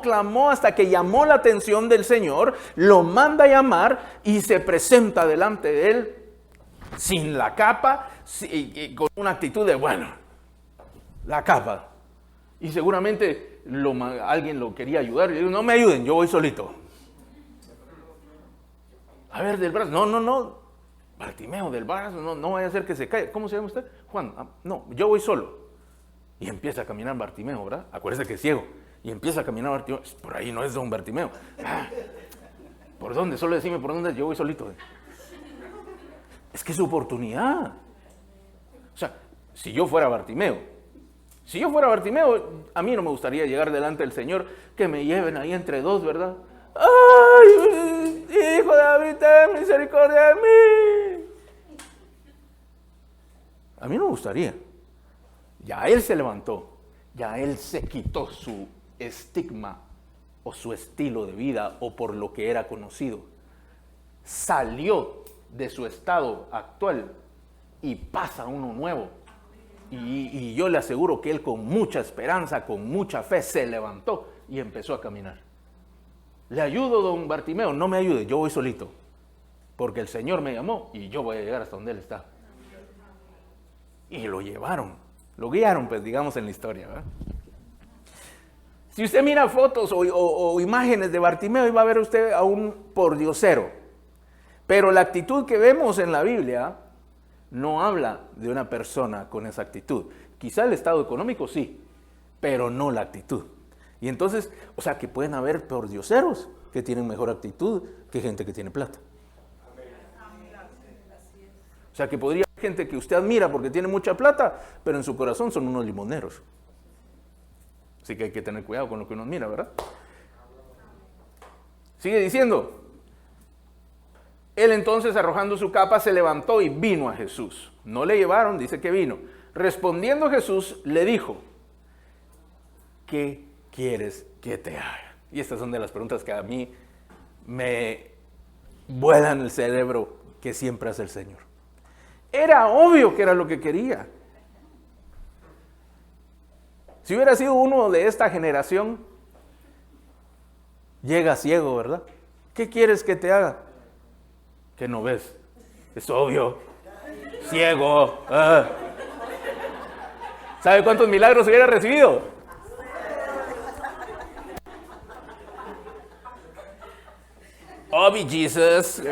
hasta que llamó la atención del Señor, lo manda a llamar y se presenta delante de él sin la capa, con una actitud de, bueno, la capa. Y seguramente alguien lo quería ayudar y le dijo, no me ayuden, yo voy solito. A ver, del brazo, no. Bartimeo del brazo, no vaya a ser que se caiga. ¿Cómo se llama usted? Juan. No, yo voy solo. Y empieza a caminar Bartimeo, ¿verdad? Acuérdese que es ciego. Y empieza a caminar Bartimeo. Por ahí no es don Bartimeo. ¿Por dónde? Solo decime por dónde, yo voy solito. Es que es su oportunidad. O sea, si yo fuera Bartimeo, a mí no me gustaría llegar delante del Señor, que me lleven ahí entre dos, ¿verdad? ¡Ay, hijo de David, ten misericordia de mí! A mí no me gustaría. Ya él se levantó, ya él se quitó su estigma o su estilo de vida o por lo que era conocido. Salió de su estado actual y pasa uno nuevo. Y yo le aseguro que él con mucha esperanza, con mucha fe, se levantó y empezó a caminar. ¿Le ayudo, don Bartimeo? No me ayude, yo voy solito. Porque el Señor me llamó y yo voy a llegar hasta donde él está. Y lo llevaron, lo guiaron, pues digamos en la historia, ¿verdad? Si usted mira fotos o imágenes de Bartimeo, va a ver usted a un pordiosero. Pero la actitud que vemos en la Biblia no habla de una persona con esa actitud. Quizá el estado económico sí, pero no la actitud. Y entonces, o sea, que pueden haber pordioseros que tienen mejor actitud que gente que tiene plata. O sea, que podría haber gente que usted admira porque tiene mucha plata, pero en su corazón son unos limoneros. Así que hay que tener cuidado con lo que uno mira, ¿verdad? Sigue diciendo. Él entonces, arrojando su capa, se levantó y vino a Jesús. No le llevaron, dice que vino. Respondiendo Jesús, le dijo, ¿qué quieres que te haga? Y estas son de las preguntas que a mí me vuelan el cerebro, que siempre hace el Señor. Era obvio que era lo que quería. Si hubiera sido uno de esta generación, llega ciego, ¿verdad? ¿Qué quieres que te haga? ¿Qué no ves? Es obvio. Ciego. ¿Sabe cuántos milagros hubiera recibido? Oh, be Jesus.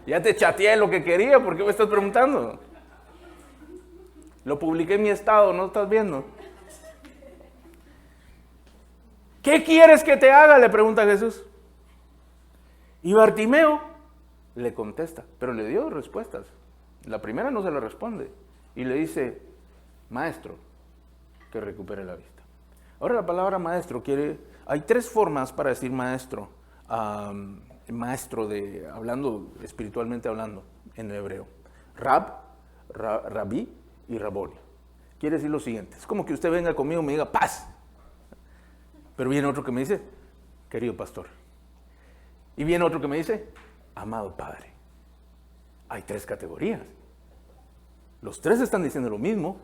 Ya te chateé lo que quería, ¿por qué me estás preguntando? Lo publiqué en mi estado, ¿no estás viendo? ¿Qué quieres que te haga?, le pregunta Jesús. Y Bartimeo le contesta, pero le dio respuestas. La primera no se la responde. Y le dice, maestro, que recupere la vista. Ahora la palabra maestro hay tres formas para decir maestro. Maestro hablando, espiritualmente hablando, en hebreo. Rabí y Raboni. Quiere decir lo siguiente, es como que usted venga conmigo y me diga, paz. Pero viene otro que me dice, querido pastor. Y viene otro que me dice, amado padre. Hay tres categorías. Los tres están diciendo lo mismo,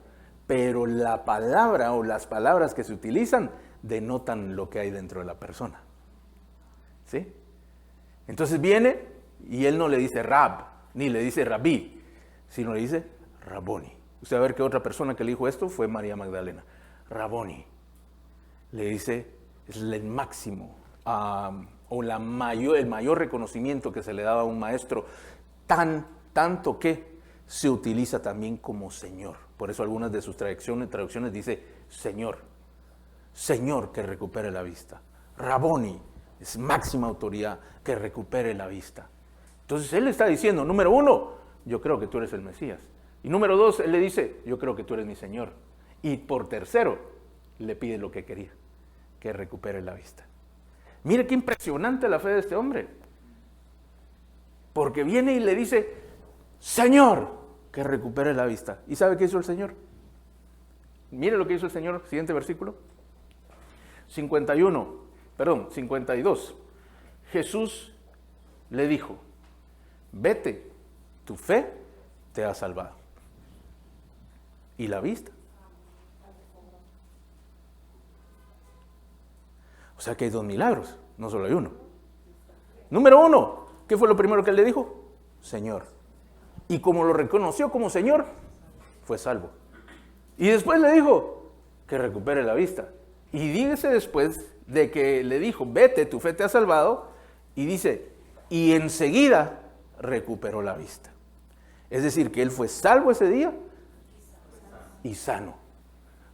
pero la palabra o las palabras que se utilizan denotan lo que hay dentro de la persona. ¿Sí? Entonces viene y él no le dice Rab, ni le dice Rabí, sino le dice Raboni. Usted va a ver que otra persona que le dijo esto fue María Magdalena. Raboni. Le dice, es el máximo, o el mayor reconocimiento que se le daba a un maestro, tanto que se utiliza también como Señor. Por eso algunas de sus traducciones dice Señor. Señor que recupere la vista. Raboni es máxima autoridad que recupere la vista. Entonces él le está diciendo, número uno, yo creo que tú eres el Mesías. Y número dos, él le dice, yo creo que tú eres mi Señor. Y por tercero, le pide lo que quería, que recupere la vista. Mire qué impresionante la fe de este hombre. Porque viene y le dice, Señor, que recupere la vista. ¿Y sabe qué hizo el Señor? Mire lo que hizo el Señor, siguiente versículo. 52. Jesús le dijo, vete, tu fe te ha salvado. ¿Y la vista? O sea que hay dos milagros, no solo hay uno. Número uno, ¿qué fue lo primero que él le dijo? Señor. Y como lo reconoció como Señor, fue salvo. Y después le dijo, que recupere la vista. Y dígase después de que le dijo, vete, tu fe te ha salvado, y dice, y enseguida recuperó la vista. Es decir, que él fue salvo ese día y sano.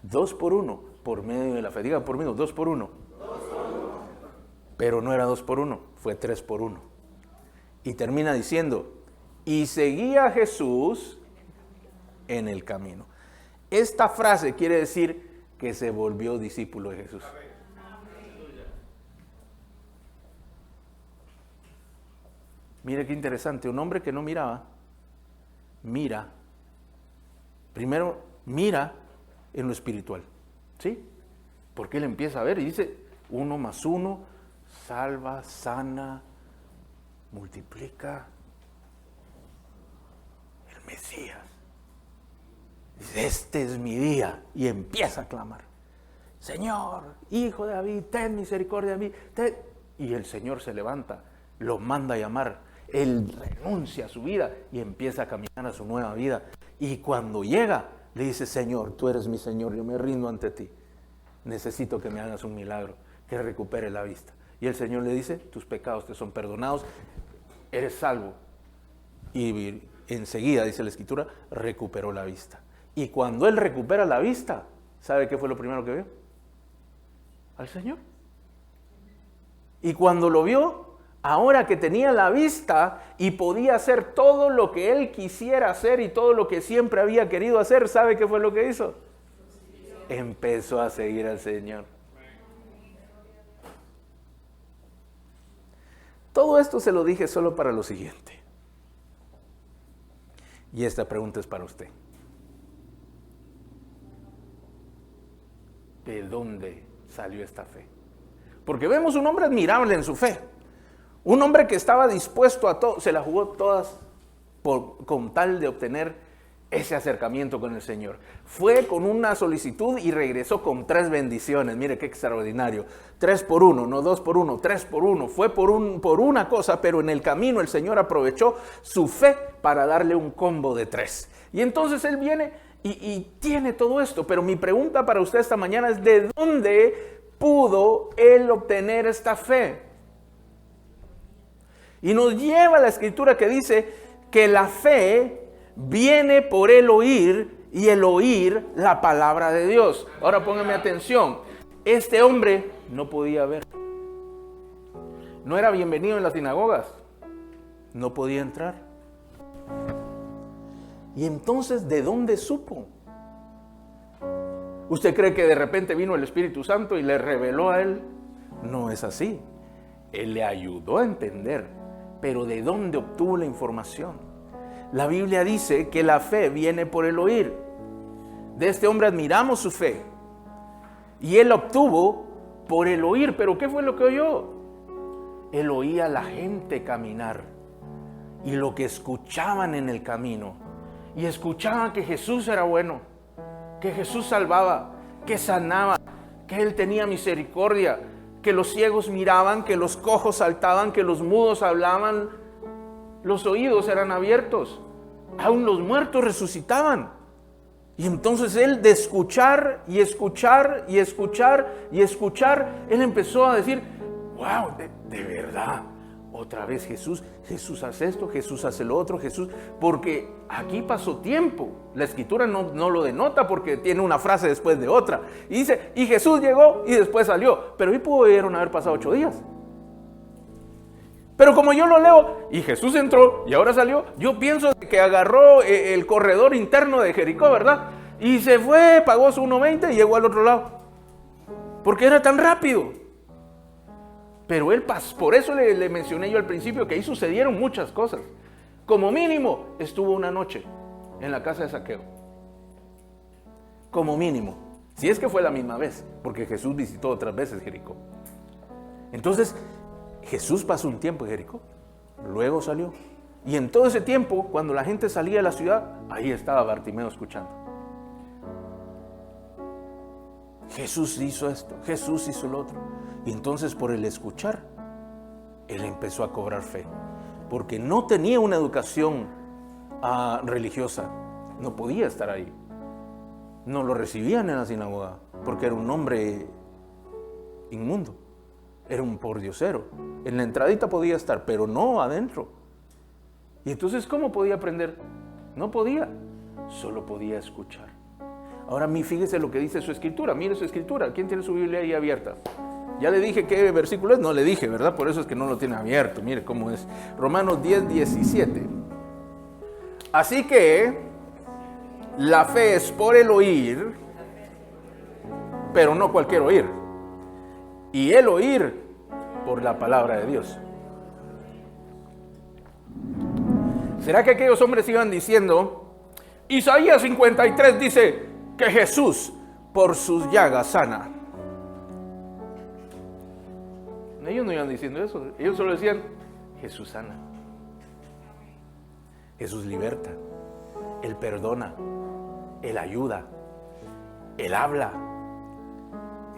2 por 1, por medio de la fe. Diga por menos, 2 por 1. Pero no era 2 por 1, fue 3 por 1. Y termina diciendo, y seguía a Jesús en el camino. Esta frase quiere decir que se volvió discípulo de Jesús. Mire qué interesante, un hombre que no miraba, mira, primero mira en lo espiritual, ¿sí? Porque él empieza a ver y dice, 1 más 1, salva, sana, multiplica, el Mesías. Dice, este es mi día, y empieza a clamar, Señor, Hijo de David, ten misericordia de mí. Y el Señor se levanta, lo manda a llamar, él renuncia a su vida y empieza a caminar a su nueva vida. Y cuando llega, le dice, Señor, tú eres mi Señor, yo me rindo ante ti. Necesito que me hagas un milagro, que recupere la vista. Y el Señor le dice, tus pecados te son perdonados, eres salvo. Y enseguida, dice la Escritura, recuperó la vista. Y cuando él recupera la vista, ¿sabe qué fue lo primero que vio? Al Señor. Y cuando lo vio, ahora que tenía la vista y podía hacer todo lo que él quisiera hacer y todo lo que siempre había querido hacer, ¿sabe qué fue lo que hizo? Empezó a seguir al Señor. Todo esto se lo dije solo para lo siguiente. Y esta pregunta es para usted. ¿De dónde salió esta fe? Porque vemos un hombre admirable en su fe. Un hombre que estaba dispuesto a todo, se la jugó todas con tal de obtener ese acercamiento con el Señor. Fue con una solicitud y regresó con 3 bendiciones. Mire qué extraordinario. 3 por 1, no 2 por 1, 3 por 1. Fue por una cosa, pero en el camino el Señor aprovechó su fe para darle un combo de 3. Y entonces él viene y tiene todo esto. Pero mi pregunta para usted esta mañana es, ¿de dónde pudo él obtener esta fe? Y nos lleva a la Escritura que dice que la fe viene por el oír y el oír la palabra de Dios. Ahora póngame atención. Este hombre no podía ver. No era bienvenido en las sinagogas. No podía entrar. Y entonces, ¿de dónde supo? ¿Usted cree que de repente vino el Espíritu Santo y le reveló a él? No es así. Él le ayudó a entender. Pero ¿de dónde obtuvo la información? La Biblia dice que la fe viene por el oír. De este hombre admiramos su fe. Y él la obtuvo por el oír. ¿Pero qué fue lo que oyó? Él oía a la gente caminar. Y lo que escuchaban en el camino. Y escuchaban que Jesús era bueno. Que Jesús salvaba. Que sanaba. Que Él tenía misericordia. Que los ciegos miraban, que los cojos saltaban, que los mudos hablaban, los oídos eran abiertos, aún los muertos resucitaban. Y entonces él, de escuchar y escuchar y escuchar y escuchar, él empezó a decir, wow, de verdad, otra vez Jesús hace esto, Jesús hace lo otro, Jesús, porque aquí pasó tiempo. La Escritura no lo denota porque tiene una frase después de otra. Y dice, y Jesús llegó y después salió. Pero ahí pudieron haber pasado 8 días. Pero como yo lo leo, y Jesús entró y ahora salió, yo pienso que agarró el corredor interno de Jericó, ¿verdad? Y se fue, pagó su 1.20 y llegó al otro lado. Porque era tan rápido. Pero él pasó, por eso le mencioné yo al principio que ahí sucedieron muchas cosas. Como mínimo, estuvo una noche en la casa de Zaqueo. Como mínimo. Si es que fue la misma vez, porque Jesús visitó otras veces Jericó. Entonces, Jesús pasó un tiempo en Jericó, luego salió. Y en todo ese tiempo, cuando la gente salía de la ciudad, ahí estaba Bartimeo escuchando. Jesús hizo esto, Jesús hizo lo otro. Y entonces por el escuchar, él empezó a cobrar fe. Porque no tenía una educación religiosa. No podía estar ahí. no lo recibían en la sinagoga, porque era un hombre inmundo, era un pordiosero. En la entradita podía estar, pero no adentro. Y entonces, ¿cómo podía aprender? No podía, solo podía escuchar. Ahora fíjese lo que dice su escritura, mire su escritura. ¿Quién tiene su Biblia ahí abierta? Ya le dije qué versículo es, no le dije, ¿verdad? Por eso es que no lo tiene abierto, mire cómo es. Romanos 10, 17. Así que la fe es por el oír, pero no cualquier oír. Y el oír por la palabra de Dios. ¿Será que aquellos hombres iban diciendo, Isaías 53 dice que Jesús por sus llagas sana? Ellos no iban diciendo eso, ellos solo decían, Jesús sana, Jesús liberta, Él perdona, Él ayuda, Él habla,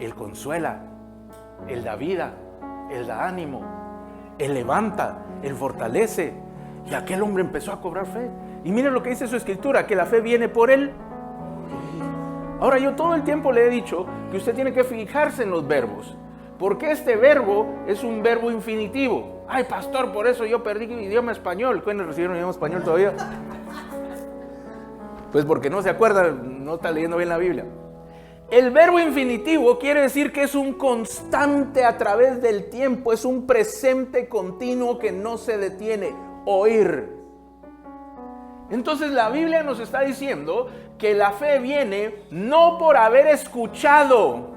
Él consuela, Él da vida, Él da ánimo, Él levanta, Él fortalece. Y aquel hombre empezó a cobrar fe. Y miren lo que dice su escritura, que la fe viene por Él. Ahora yo todo el tiempo le he dicho que usted tiene que fijarse en los verbos, porque este verbo es un verbo infinitivo. Ay, pastor, por eso yo perdí mi idioma español. ¿Cuándo recibieron idioma español todavía? Pues porque no se acuerda, no está leyendo bien la Biblia. El verbo infinitivo quiere decir que es un constante a través del tiempo, es un presente continuo que no se detiene. Oír. Entonces la Biblia nos está diciendo que la fe viene no por haber escuchado.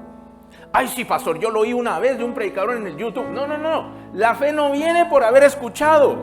Ay, sí, pastor, yo lo oí una vez de un predicador en el YouTube. No. La fe no viene por haber escuchado.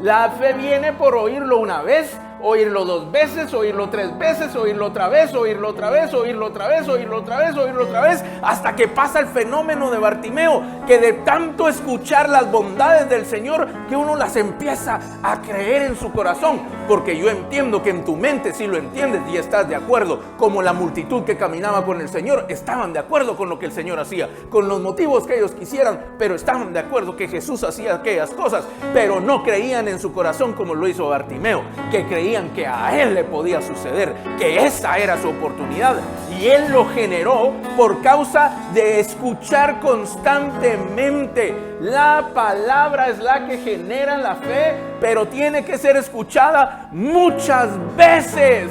La fe viene por oírlo una vez, oírlo 2 veces, oírlo 3 veces, oírlo otra vez, oírlo otra vez, oírlo otra vez, oírlo otra vez, oírlo otra vez, hasta que pasa el fenómeno de Bartimeo, que de tanto escuchar las bondades del Señor, que uno las empieza a creer en su corazón, porque yo entiendo que en tu mente sí lo entiendes y estás de acuerdo, como la multitud que caminaba con el Señor, estaban de acuerdo con lo que el Señor hacía, con los motivos que ellos quisieran, pero estaban de acuerdo que Jesús hacía aquellas cosas, pero no creían en su corazón como lo hizo Bartimeo, que creían que a él le podía suceder, que esa era su oportunidad, y él lo generó por causa de escuchar constantemente. La palabra es la que genera la fe, pero tiene que ser escuchada muchas veces.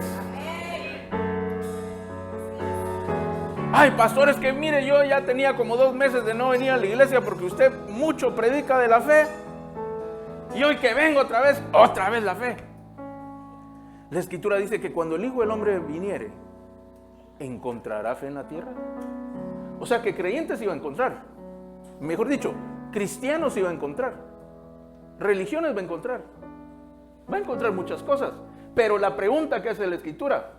Ay, pastor, es que mire, yo ya tenía como 2 meses de no venir a la iglesia porque usted mucho predica de la fe. Y hoy que vengo otra vez la fe. La escritura dice que cuando el Hijo del Hombre viniere, ¿encontrará fe en la tierra? O sea que creyentes iba a encontrar. Mejor dicho, cristianos iba a encontrar. Religiones va a encontrar. Va a encontrar muchas cosas. Pero la pregunta que hace la escritura,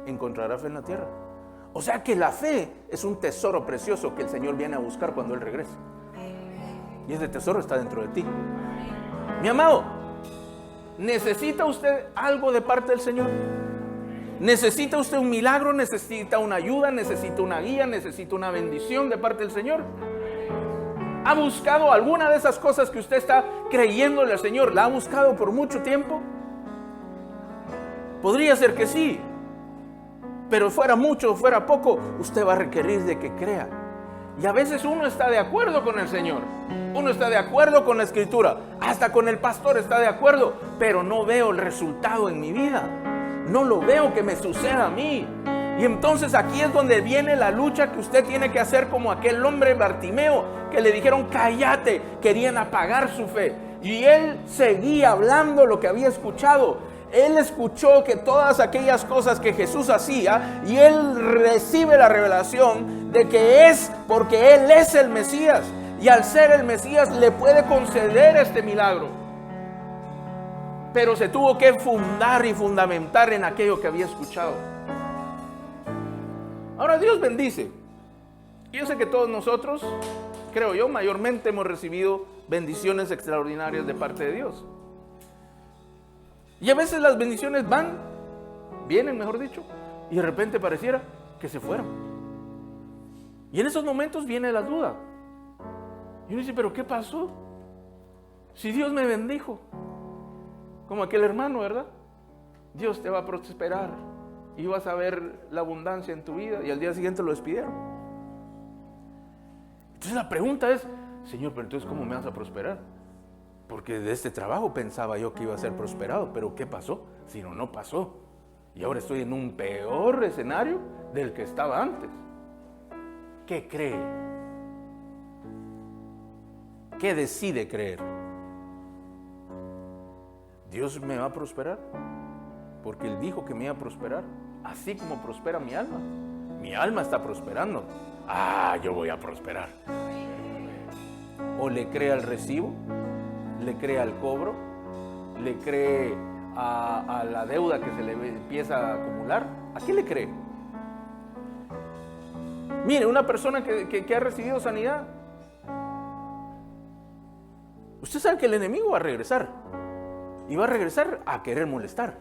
¿encontrará fe en la tierra? O sea que la fe es un tesoro precioso que el Señor viene a buscar cuando Él regrese. Y ese tesoro está dentro de ti. Mi amado, ¿necesita usted algo de parte del Señor? ¿Necesita usted un milagro? ¿Necesita una ayuda? ¿Necesita una guía? ¿Necesita una bendición de parte del Señor? ¿Ha buscado alguna de esas cosas que usted está creyéndole al Señor? ¿La ha buscado por mucho tiempo? Podría ser que sí, pero fuera mucho o fuera poco, usted va a requerir de que crea. Y a veces uno está de acuerdo con el Señor, uno está de acuerdo con la Escritura, hasta con el pastor está de acuerdo, pero no veo el resultado en mi vida, no lo veo que me suceda a mí. Y entonces aquí es donde viene la lucha que usted tiene que hacer como aquel hombre Bartimeo, que le dijeron cállate, querían apagar su fe. Y él seguía hablando lo que había escuchado. Él escuchó que todas aquellas cosas que Jesús hacía, y él recibe la revelación de que es porque él es el Mesías, y al ser el Mesías le puede conceder este milagro. Pero se tuvo que fundar y fundamentar en aquello que había escuchado. Ahora Dios bendice. Yo sé que todos nosotros, creo yo, mayormente hemos recibido bendiciones extraordinarias de parte de Dios. Y a veces las bendiciones vienen, mejor dicho, y de repente pareciera que se fueron. Y en esos momentos viene la duda. Y uno dice, ¿pero qué pasó? Si Dios me bendijo. Como aquel hermano, ¿verdad? Dios te va a prosperar ibas a ver la abundancia en tu vida y al día siguiente lo despidieron. Entonces la pregunta es, Señor, pero entonces ¿cómo me vas a prosperar? Porque de este trabajo pensaba yo que iba a ser prosperado, pero ¿qué pasó? Si no, no pasó. Y ahora estoy en un peor escenario del que estaba antes. ¿Qué cree? ¿Qué decide creer? ¿Dios me va a prosperar? Porque Él dijo que me iba a prosperar, así como prospera mi alma. Mi alma está prosperando. Yo voy a prosperar. O le cree al recibo, le cree al cobro, le cree a la deuda que se le empieza a acumular. ¿A qué le cree? Mire, una persona que ha recibido sanidad, usted sabe que el enemigo va a regresar. Y va a regresar a querer molestar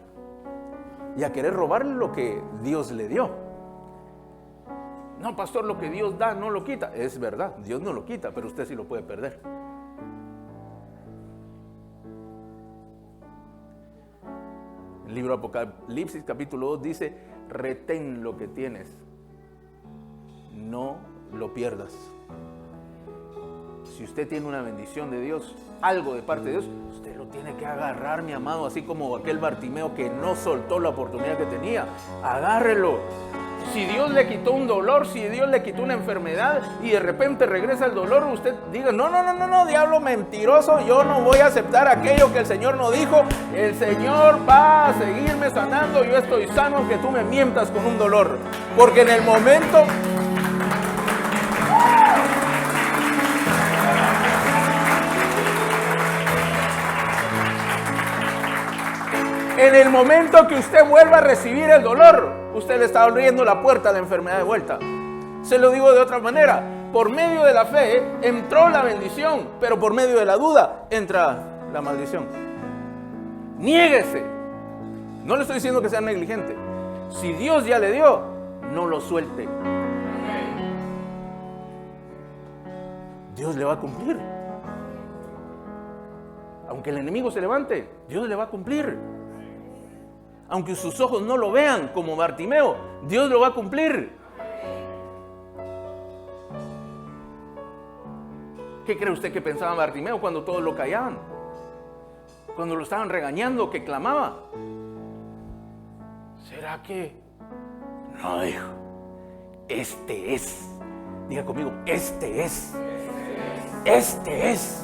y a querer robarle lo que Dios le dio. No, pastor, lo que Dios da no lo quita. Es verdad, Dios no lo quita, pero usted sí lo puede perder. El libro de Apocalipsis capítulo 2 dice: retén lo que tienes, no lo pierdas. Si usted tiene una bendición de Dios, algo de parte de Dios, usted lo tiene que agarrar, mi amado, así como aquel Bartimeo que no soltó la oportunidad que tenía. Agárrelo. Si Dios le quitó un dolor, si Dios le quitó una enfermedad y de repente regresa el dolor, usted diga: no, diablo mentiroso, yo no voy a aceptar aquello que el Señor no dijo. El Señor va a seguirme sanando, yo estoy sano aunque tú me mientas con un dolor. Porque en el momento... En el momento que usted vuelva a recibir el dolor, usted le está abriendo la puerta a la enfermedad de vuelta. Se lo digo de otra manera: por medio de la fe entró la bendición, pero por medio de la duda entra la maldición. Niéguese. No le estoy diciendo que sea negligente. Si Dios ya le dio, no lo suelte. Dios le va a cumplir. Aunque el enemigo se levante, Dios le va a cumplir. Aunque sus ojos no lo vean como Bartimeo, Dios lo va a cumplir. ¿Qué cree usted que pensaba Bartimeo cuando todos lo callaban? Cuando lo estaban regañando, que clamaba. ¿Será que? No, dijo. Este es. Diga conmigo: este es. Este es.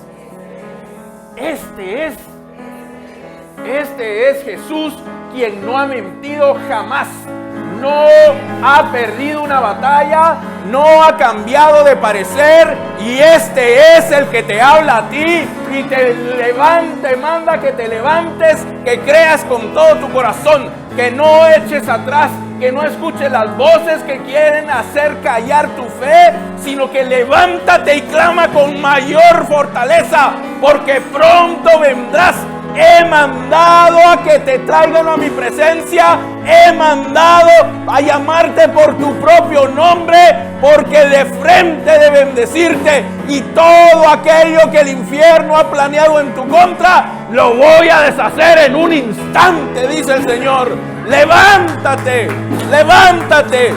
Este es. Este es Jesús, quien no ha mentido jamás. No ha perdido una batalla, no ha cambiado de parecer, y este es el que te habla a ti y te manda que te levantes, que creas con todo tu corazón, que no eches atrás, que no escuches las voces que quieren hacer callar tu fe, sino que levántate y clama con mayor fortaleza, porque pronto vendrás. He mandado a que te traigan a mi presencia. He mandado a llamarte por tu propio nombre, porque de frente de bendecirte, y todo aquello que el infierno ha planeado en tu contra, lo voy a deshacer en un instante, dice el Señor. Levántate, levántate.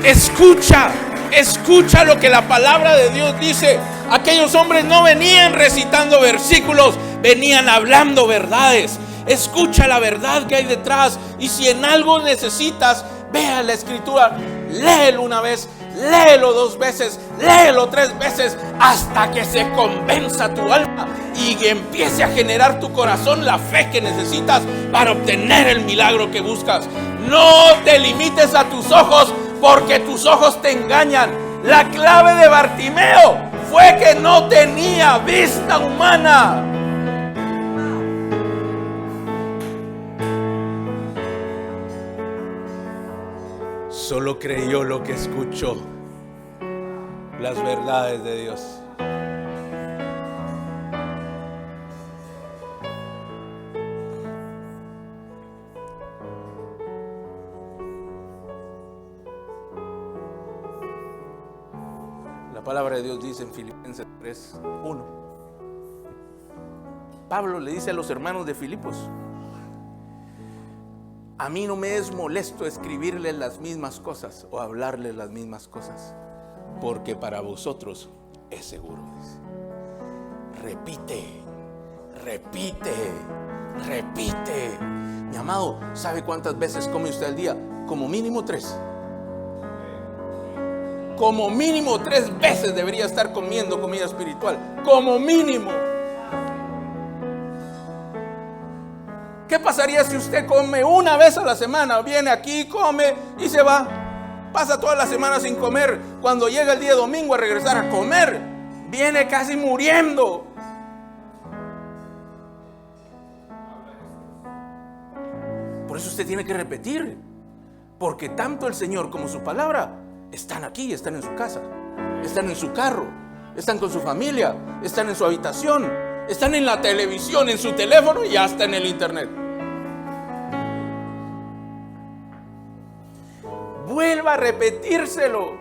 Escucha lo que la palabra de Dios dice. Aquellos hombres no venían recitando versículos, venían hablando verdades. Escucha la verdad que hay detrás. Y si en algo necesitas, ve a la escritura, léelo una vez, léelo 2 veces, léelo 3 veces, hasta que se convenza tu alma y empiece a generar tu corazón la fe que necesitas para obtener el milagro que buscas. No te limites a tus ojos, porque tus ojos te engañan. La clave de Bartimeo fue que no tenía vista humana. Solo creyó lo que escuchó, las verdades de Dios. La palabra de Dios dice en Filipenses 3:1: Pablo le dice a los hermanos de Filipos: a mí no me es molesto escribirles las mismas cosas o hablarles las mismas cosas, porque para vosotros es seguro. Repite, repite, repite. Mi amado, ¿sabe cuántas veces come usted al día? Como mínimo 3. Como mínimo 3 veces debería estar comiendo comida espiritual. Como mínimo. ¿Qué pasaría si usted come una vez a la semana? Viene aquí, come y se va. Pasa toda la semana sin comer. Cuando llega el día domingo a regresar a comer, viene casi muriendo. Por eso usted tiene que repetir. Porque tanto el Señor como su palabra están aquí, están en su casa, están en su carro, están con su familia, están en su habitación, están en la televisión, en su teléfono y hasta en el internet. Vuelva a repetírselo.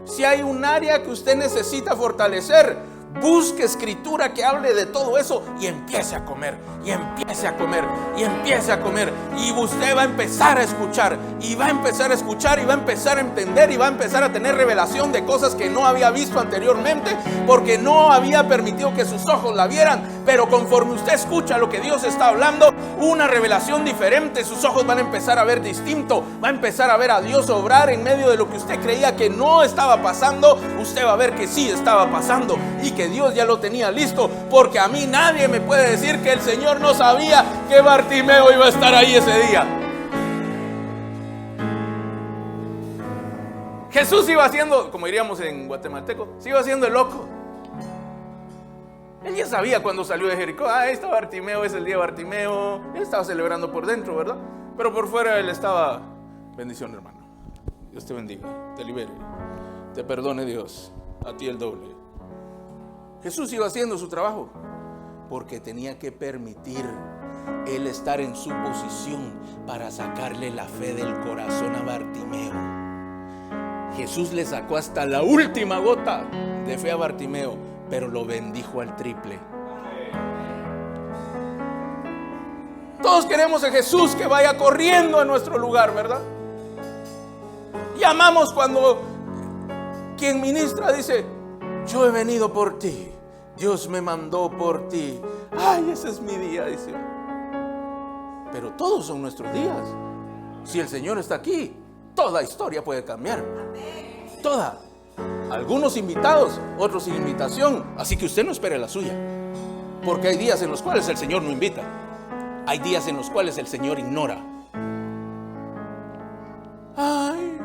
Si hay un área que usted necesita fortalecer, busque escritura que hable de todo eso y empiece a comer, y empiece a comer, y empiece a comer. Y usted va a empezar a escuchar, y va a empezar a escuchar, y va a empezar a entender, y va a empezar a tener revelación de cosas que no había visto anteriormente, porque no había permitido que sus ojos la vieran. Pero conforme usted escucha lo que Dios está hablando, una revelación diferente, sus ojos van a empezar a ver distinto, va a empezar a ver a Dios obrar en medio de lo que usted creía que no estaba pasando. Usted va a ver que sí estaba pasando y que Dios ya lo tenía listo, porque a mí nadie me puede decir que el Señor no sabía que Bartimeo iba a estar ahí ese día. Jesús iba haciendo, como diríamos en guatemalteco, se iba haciendo el loco. Él ya sabía cuando salió de Jericó: ahí está Bartimeo, es el día de Bartimeo. Él estaba celebrando por dentro, ¿verdad? Pero por fuera él estaba: bendición, hermano, Dios te bendiga, te libere, te perdone Dios, a ti el doble. Jesús iba haciendo su trabajo porque tenía que permitir él estar en su posición para sacarle la fe del corazón a Bartimeo. Jesús le sacó hasta la última gota de fe a Bartimeo, pero lo bendijo al triple. Todos queremos a Jesús que vaya corriendo a nuestro lugar, ¿verdad? Y amamos cuando quien ministra dice: yo he venido por ti, Dios me mandó por ti. Ay, ese es mi día, dice. Pero todos son nuestros días. Si el Señor está aquí, toda historia puede cambiar. Toda. Algunos invitados, otros sin invitación. Así que usted no espere la suya, porque hay días en los cuales el Señor no invita. Hay días en los cuales el Señor ignora. Ay,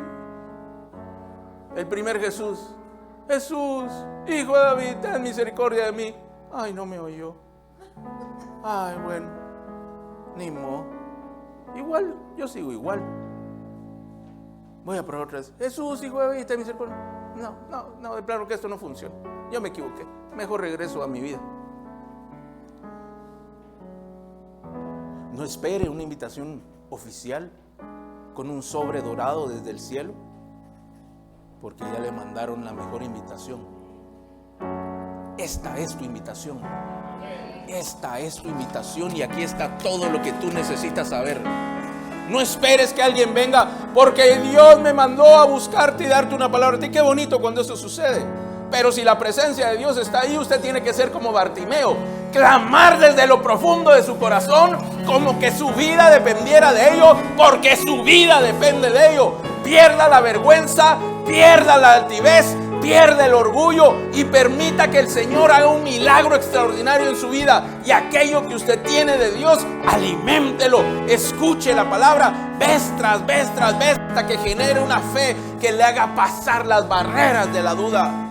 el primer Jesús: Jesús, hijo de David, ten misericordia de mí. Ay, no me oyó. Ay, bueno, ni modo. Igual, yo sigo igual. Voy a probar otra vez: Jesús, hijo de David, ten misericordia. No, de plano que esto no funciona. Yo me equivoqué. Mejor regreso a mi vida. No espere una invitación oficial con un sobre dorado desde el cielo, porque ya le mandaron la mejor invitación. Esta es tu invitación. Esta es tu invitación, y aquí está todo lo que tú necesitas saber. No esperes que alguien venga, porque Dios me mandó a buscarte y darte una palabra a ti. Qué bonito cuando eso sucede. Pero si la presencia de Dios está ahí, usted tiene que ser como Bartimeo, clamar desde lo profundo de su corazón, como que su vida dependiera de ello, porque su vida depende de ello. Pierda la vergüenza, pierda la altivez, pierda el orgullo y permita que el Señor haga un milagro extraordinario en su vida. Y aquello que usted tiene de Dios, aliméntelo, escuche la palabra vez tras vez tras vez, hasta que genere una fe que le haga pasar las barreras de la duda.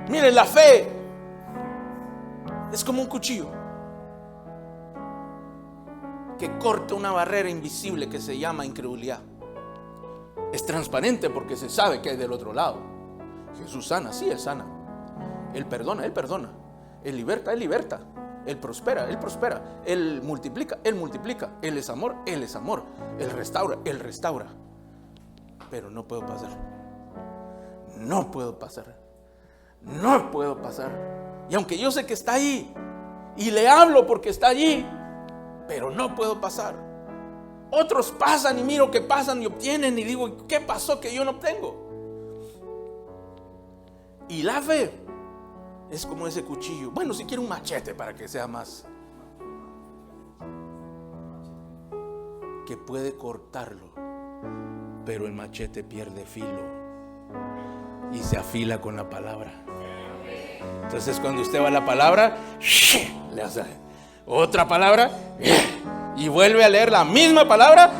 Miren, la fe es como un cuchillo que corta una barrera invisible que se llama incredulidad. Es transparente porque se sabe que hay del otro lado. Jesús sana, sí, Él sana. Él perdona, Él perdona. Él liberta, Él liberta. Él prospera, Él prospera. Él multiplica, Él multiplica. Él es amor, Él es amor. Él restaura, Él restaura. Pero no puedo pasar. No puedo pasar. no puedo pasar. Y aunque yo sé que está ahí, y le hablo porque está allí, pero no puedo pasar. Otros pasan y miro que pasan y obtienen y digo, ¿qué pasó que yo no obtengo? Y la fe es como ese cuchillo. Bueno, si quiero un machete para que sea más, que puede cortarlo, pero el machete pierde filo y se afila con la palabra. Entonces cuando usted va a la palabra, le hace otra palabra y vuelve a leer la misma palabra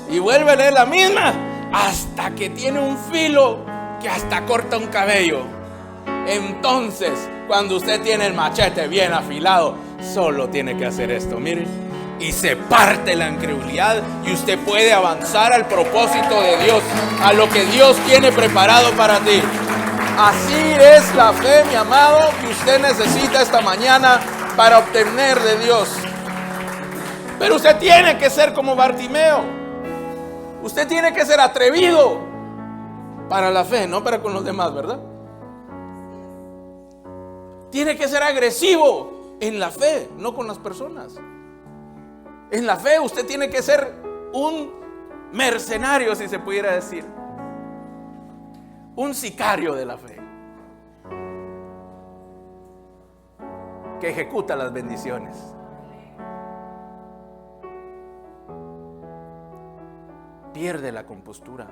y vuelve a leer la misma, hasta que tiene un filo que hasta corta un cabello. Entonces cuando usted tiene el machete bien afilado, solo tiene que hacer esto, miren, y se parte la incredulidad y usted puede avanzar al propósito de Dios, a lo que Dios tiene preparado para ti. Así es la fe, mi amado, que usted necesita esta mañana para obtener de Dios. Pero usted tiene que ser como Bartimeo. Usted tiene que ser atrevido para la fe, no para con los demás, ¿verdad? Tiene que ser agresivo en la fe, no con las personas. En la fe usted tiene que ser un mercenario, si se pudiera decir. Un sicario de la fe, que ejecuta las bendiciones. Pierde la compostura,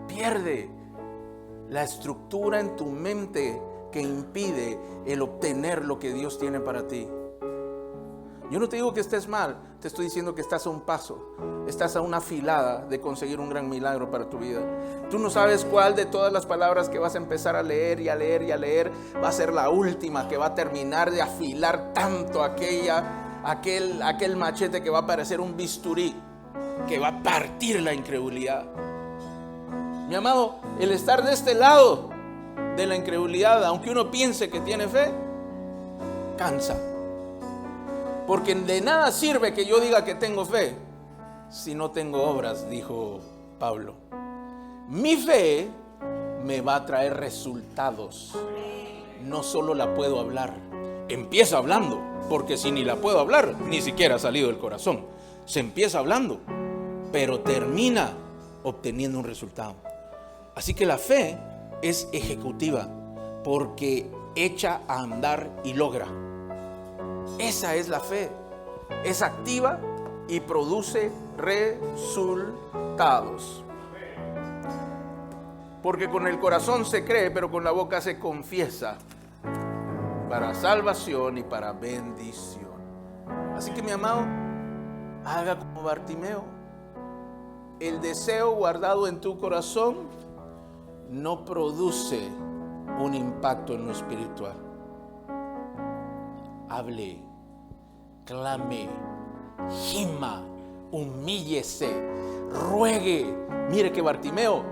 pierde la estructura en tu mente que impide el obtener lo que Dios tiene para ti. Yo no te digo que estés mal, te estoy diciendo que estás a un paso, estás a una filada de conseguir un gran milagro para tu vida. Tú no sabes cuál de todas las palabras que vas a empezar a leer y a leer y a leer va a ser la última que va a terminar de afilar tanto aquel machete que va a parecer un bisturí, que va a partir la incredulidad. Mi amado, el estar de este lado de la incredulidad, aunque uno piense que tiene fe, cansa. Porque de nada sirve que yo diga que tengo fe si no tengo obras, dijo Pablo. Mi fe me va a traer resultados. No solo la puedo hablar. Empieza hablando, porque si ni la puedo hablar, ni siquiera ha salido del corazón. Se empieza hablando, pero termina obteniendo un resultado. Así que la fe es ejecutiva, porque echa a andar y logra. Esa es la fe. Es activa y produce resultados. Porque con el corazón se cree, pero con la boca se confiesa para salvación y para bendición. Así que, mi amado, haga como Bartimeo. El deseo guardado en tu corazón no produce un impacto en lo espiritual. Hable, clame, gima, humíllese, ruegue. Mire que Bartimeo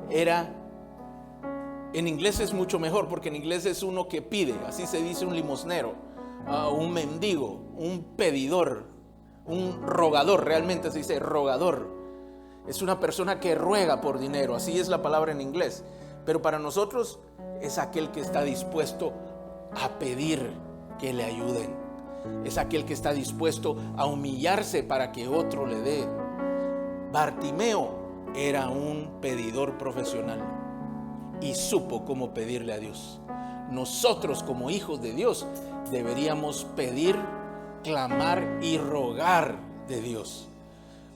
era, en inglés es mucho mejor, porque en inglés es uno que pide, así se dice un limosnero, un mendigo, un pedidor, un rogador, realmente se dice rogador. Es una persona que ruega por dinero, así es la palabra en inglés. Pero para nosotros es aquel que está dispuesto a pedir que le ayuden. Es aquel que está dispuesto a humillarse para que otro le dé. Bartimeo era un pedidor profesional y supo cómo pedirle a Dios. Nosotros como hijos de Dios deberíamos pedir, clamar y rogar de Dios.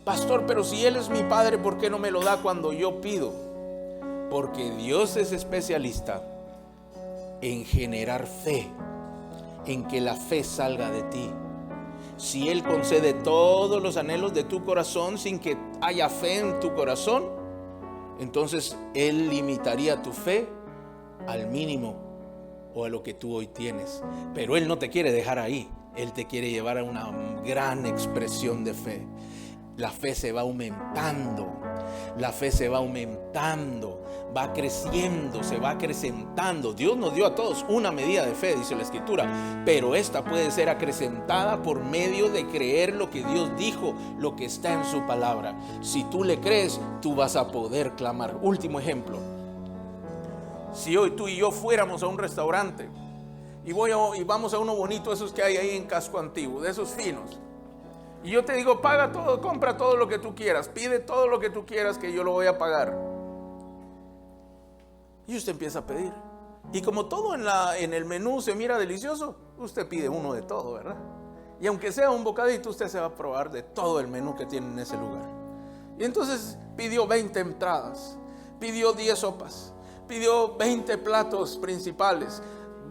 Pastor, pero si Él es mi Padre, ¿por qué no me lo da cuando yo pido? Porque Dios es especialista en generar fe, en que la fe salga de ti. Si Él concede todos los anhelos de tu corazón sin que haya fe en tu corazón, entonces Él limitaría tu fe al mínimo o a lo que tú hoy tienes. Pero Él no te quiere dejar ahí. Él te quiere llevar a una gran expresión de fe. La fe se va aumentando, la fe se va aumentando, va creciendo, se va acrecentando. Dios nos dio a todos una medida de fe, dice la Escritura, pero esta puede ser acrecentada por medio de creer lo que Dios dijo, lo que está en su palabra. Si tú le crees, tú vas a poder clamar. Último ejemplo. Si hoy tú y yo fuéramos a un restaurante y vamos a uno bonito, esos que hay ahí en Casco Antiguo, de esos finos, y yo te digo, paga todo, compra todo lo que tú quieras, pide todo lo que tú quieras que yo lo voy a pagar. Y usted empieza a pedir. Y como todo en el menú se mira delicioso, usted pide uno de todo, ¿verdad? Y aunque sea un bocadito, usted se va a probar de todo el menú que tiene en ese lugar. Y entonces pidió 20 entradas, pidió 10 sopas, pidió 20 platos principales,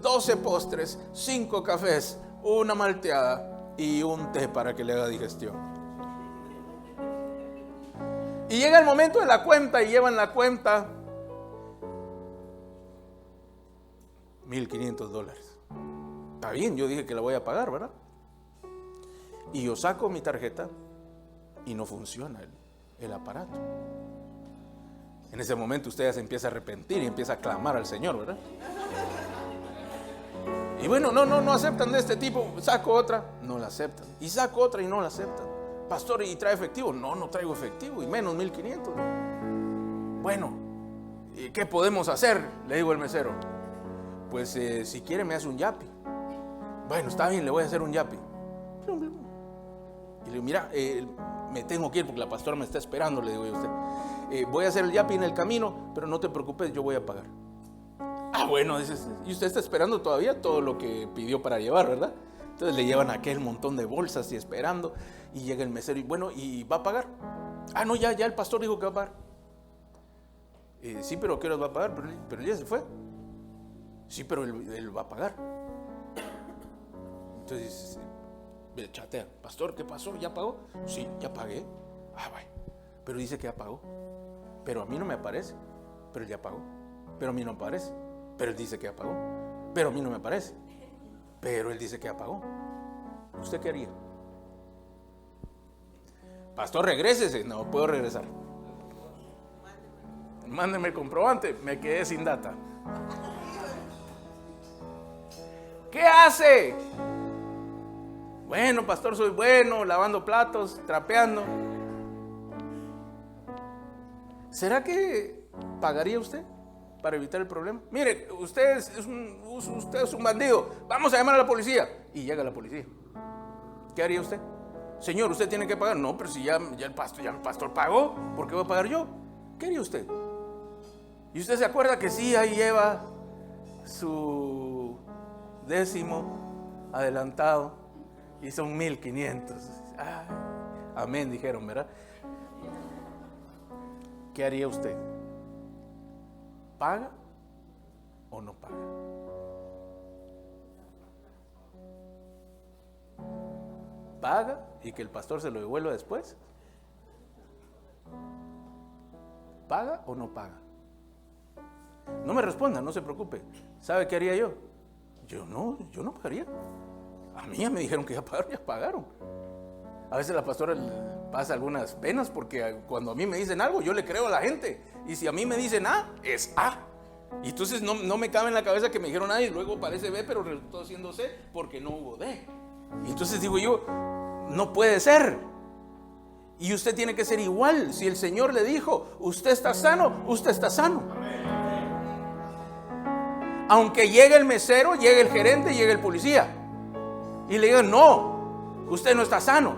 12 postres, 5 cafés, una malteada y un té para que le haga digestión. Y llega el momento de la cuenta y llevan la cuenta, $1,500. Está bien, yo dije que la voy a pagar, ¿verdad? Y yo saco mi tarjeta y no funciona el aparato. En ese momento usted ya se empieza a arrepentir y empieza a clamar al Señor, ¿verdad? Y bueno, no aceptan de este tipo. Saco otra, no la aceptan. Y saco otra y no la aceptan. Pastor, ¿y trae efectivo? No traigo efectivo, y menos 1,500. Bueno, ¿y qué podemos hacer? Le digo al mesero. Pues si quiere me hace un yapi. Bueno, está bien, le voy a hacer un yapi. Y le digo, mira, me tengo que ir porque la pastora me está esperando, le digo a usted. Voy a hacer el yapi en el camino, pero no te preocupes, yo voy a pagar. Bueno, dices, y usted está esperando todavía todo lo que pidió para llevar, ¿verdad? Entonces le llevan aquel montón de bolsas y esperando, y llega el mesero y bueno, ¿y va a pagar? No, ya el pastor dijo que va a pagar. Sí, pero ¿qué horas va a pagar? Pero ya se fue. Sí, pero él va a pagar. Entonces me chatea, pastor, ¿qué pasó? ¿Ya pagó? Sí, ya pagué. Bueno, pero dice que ya pagó. Pero a mí no me aparece. Pero él ya pagó. Pero a mí no me aparece. Pero él dice que ya pagó. Pero a mí no me aparece. Pero él dice que ya pagó. ¿Usted qué haría? Pastor, regrésese. No puedo regresar. Mándeme el comprobante. Me quedé sin data. ¿Qué hace? Bueno, pastor, soy bueno, lavando platos, trapeando. ¿Será que pagaría usted para evitar el problema? Mire, usted es un bandido, vamos a llamar a la policía. Y llega la policía. ¿Qué haría usted? Señor, usted tiene que pagar. No, pero si ya el pastor pagó, ¿por qué voy a pagar yo? ¿Qué haría usted? Y usted se acuerda que sí, ahí lleva su 10º adelantado y son 1,500. Amén, dijeron, ¿verdad? ¿Qué haría usted? ¿Paga o no paga? ¿Paga y que el pastor se lo devuelva después? ¿Paga o no paga? No me responda, no se preocupe. ¿Sabe qué haría yo? Yo no pagaría. A mí ya me dijeron que ya pagaron. A veces la pastora pasa algunas penas porque cuando a mí me dicen algo, yo le creo a la gente. Y si a mí me dicen A, es A. Y entonces no me cabe en la cabeza que me dijeron A y luego parece B, pero resultó siendo C porque no hubo D. Y entonces digo yo, no puede ser. Y usted tiene que ser igual. Si el Señor le dijo, usted está sano, usted está sano. Aunque llegue el mesero, llegue el gerente, llegue el policía y le digan, no, usted no está sano.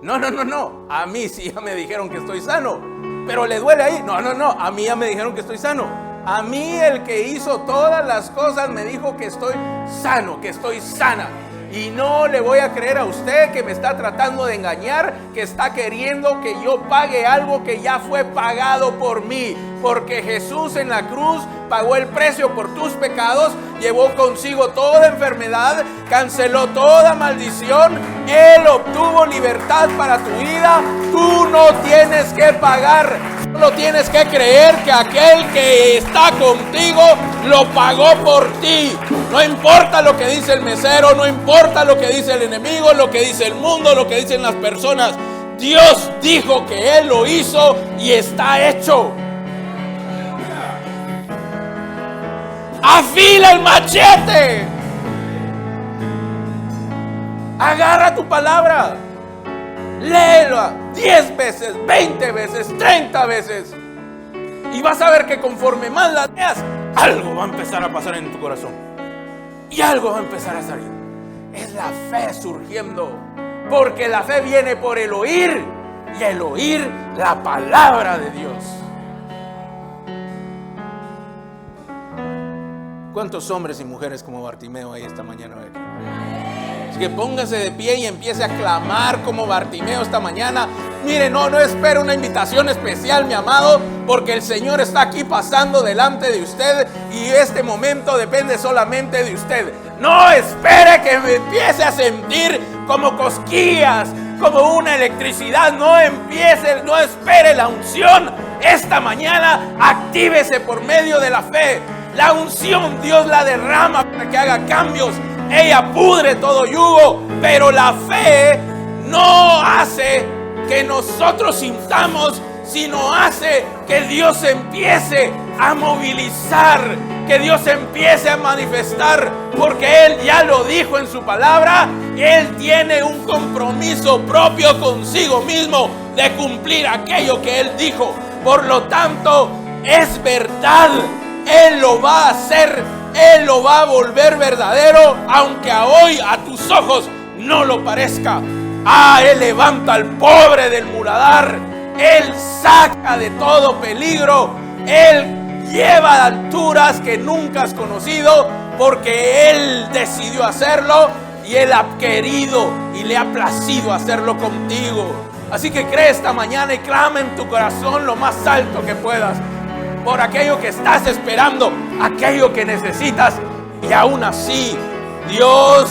No, a mí sí ya me dijeron que estoy sano, pero le duele ahí. No, a mí ya me dijeron que estoy sano. A mí el que hizo todas las cosas me dijo que estoy sano, que estoy sana. Y no le voy a creer a usted que me está tratando de engañar, que está queriendo que yo pague algo que ya fue pagado por mí. Porque Jesús en la cruz pagó el precio por tus pecados, llevó consigo toda enfermedad, canceló toda maldición. Él obtuvo libertad para tu vida. Tú no tienes que pagar, solo tienes que creer que aquel que está contigo lo pagó por ti. No importa lo que dice el mesero, no importa lo que dice el enemigo, lo que dice el mundo, lo que dicen las personas. Dios dijo que Él lo hizo y está hecho. Afila el machete. Agarra tu palabra. Léela 10 veces, 20 veces, 30 veces. Y vas a ver que conforme más la leas, algo va a empezar a pasar en tu corazón. Y algo va a empezar a salir. Es la fe surgiendo. Porque la fe viene por el oír. Y el oír la palabra de Dios. ¿Cuántos hombres y mujeres como Bartimeo hay esta mañana? Así que póngase de pie y empiece a clamar como Bartimeo esta mañana. Mire, no espere una invitación especial, mi amado, porque el Señor está aquí pasando delante de usted y este momento depende solamente de usted. No espere que me empiece a sentir como cosquillas, como una electricidad. No espere la unción. Esta mañana actívese por medio de la fe. La unción Dios la derrama para que haga cambios. Ella pudre todo yugo, pero la fe no hace que nosotros sintamos, sino hace que Dios empiece a movilizar, que Dios empiece a manifestar, porque Él ya lo dijo en su palabra. Él tiene un compromiso propio consigo mismo de cumplir aquello que Él dijo. Por lo tanto, es verdad. Él lo va a hacer, Él lo va a volver verdadero, aunque hoy a tus ojos no lo parezca. Él levanta al pobre del muladar, Él saca de todo peligro, Él lleva a alturas que nunca has conocido, porque Él decidió hacerlo y Él ha querido y le ha placido hacerlo contigo. Así que cree esta mañana y clama en tu corazón lo más alto que puedas, por aquello que estás esperando, aquello que necesitas, y aún así Dios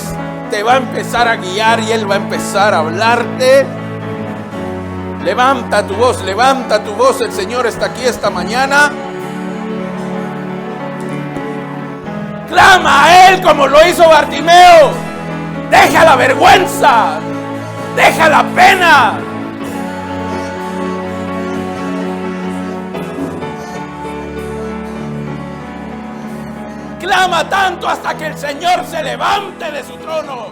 te va a empezar a guiar y Él va a empezar a hablarte. Levanta tu voz, el Señor está aquí esta mañana. Clama a Él como lo hizo Bartimeo. Deja la vergüenza, deja la pena. Clama tanto hasta que el Señor se levante de su trono.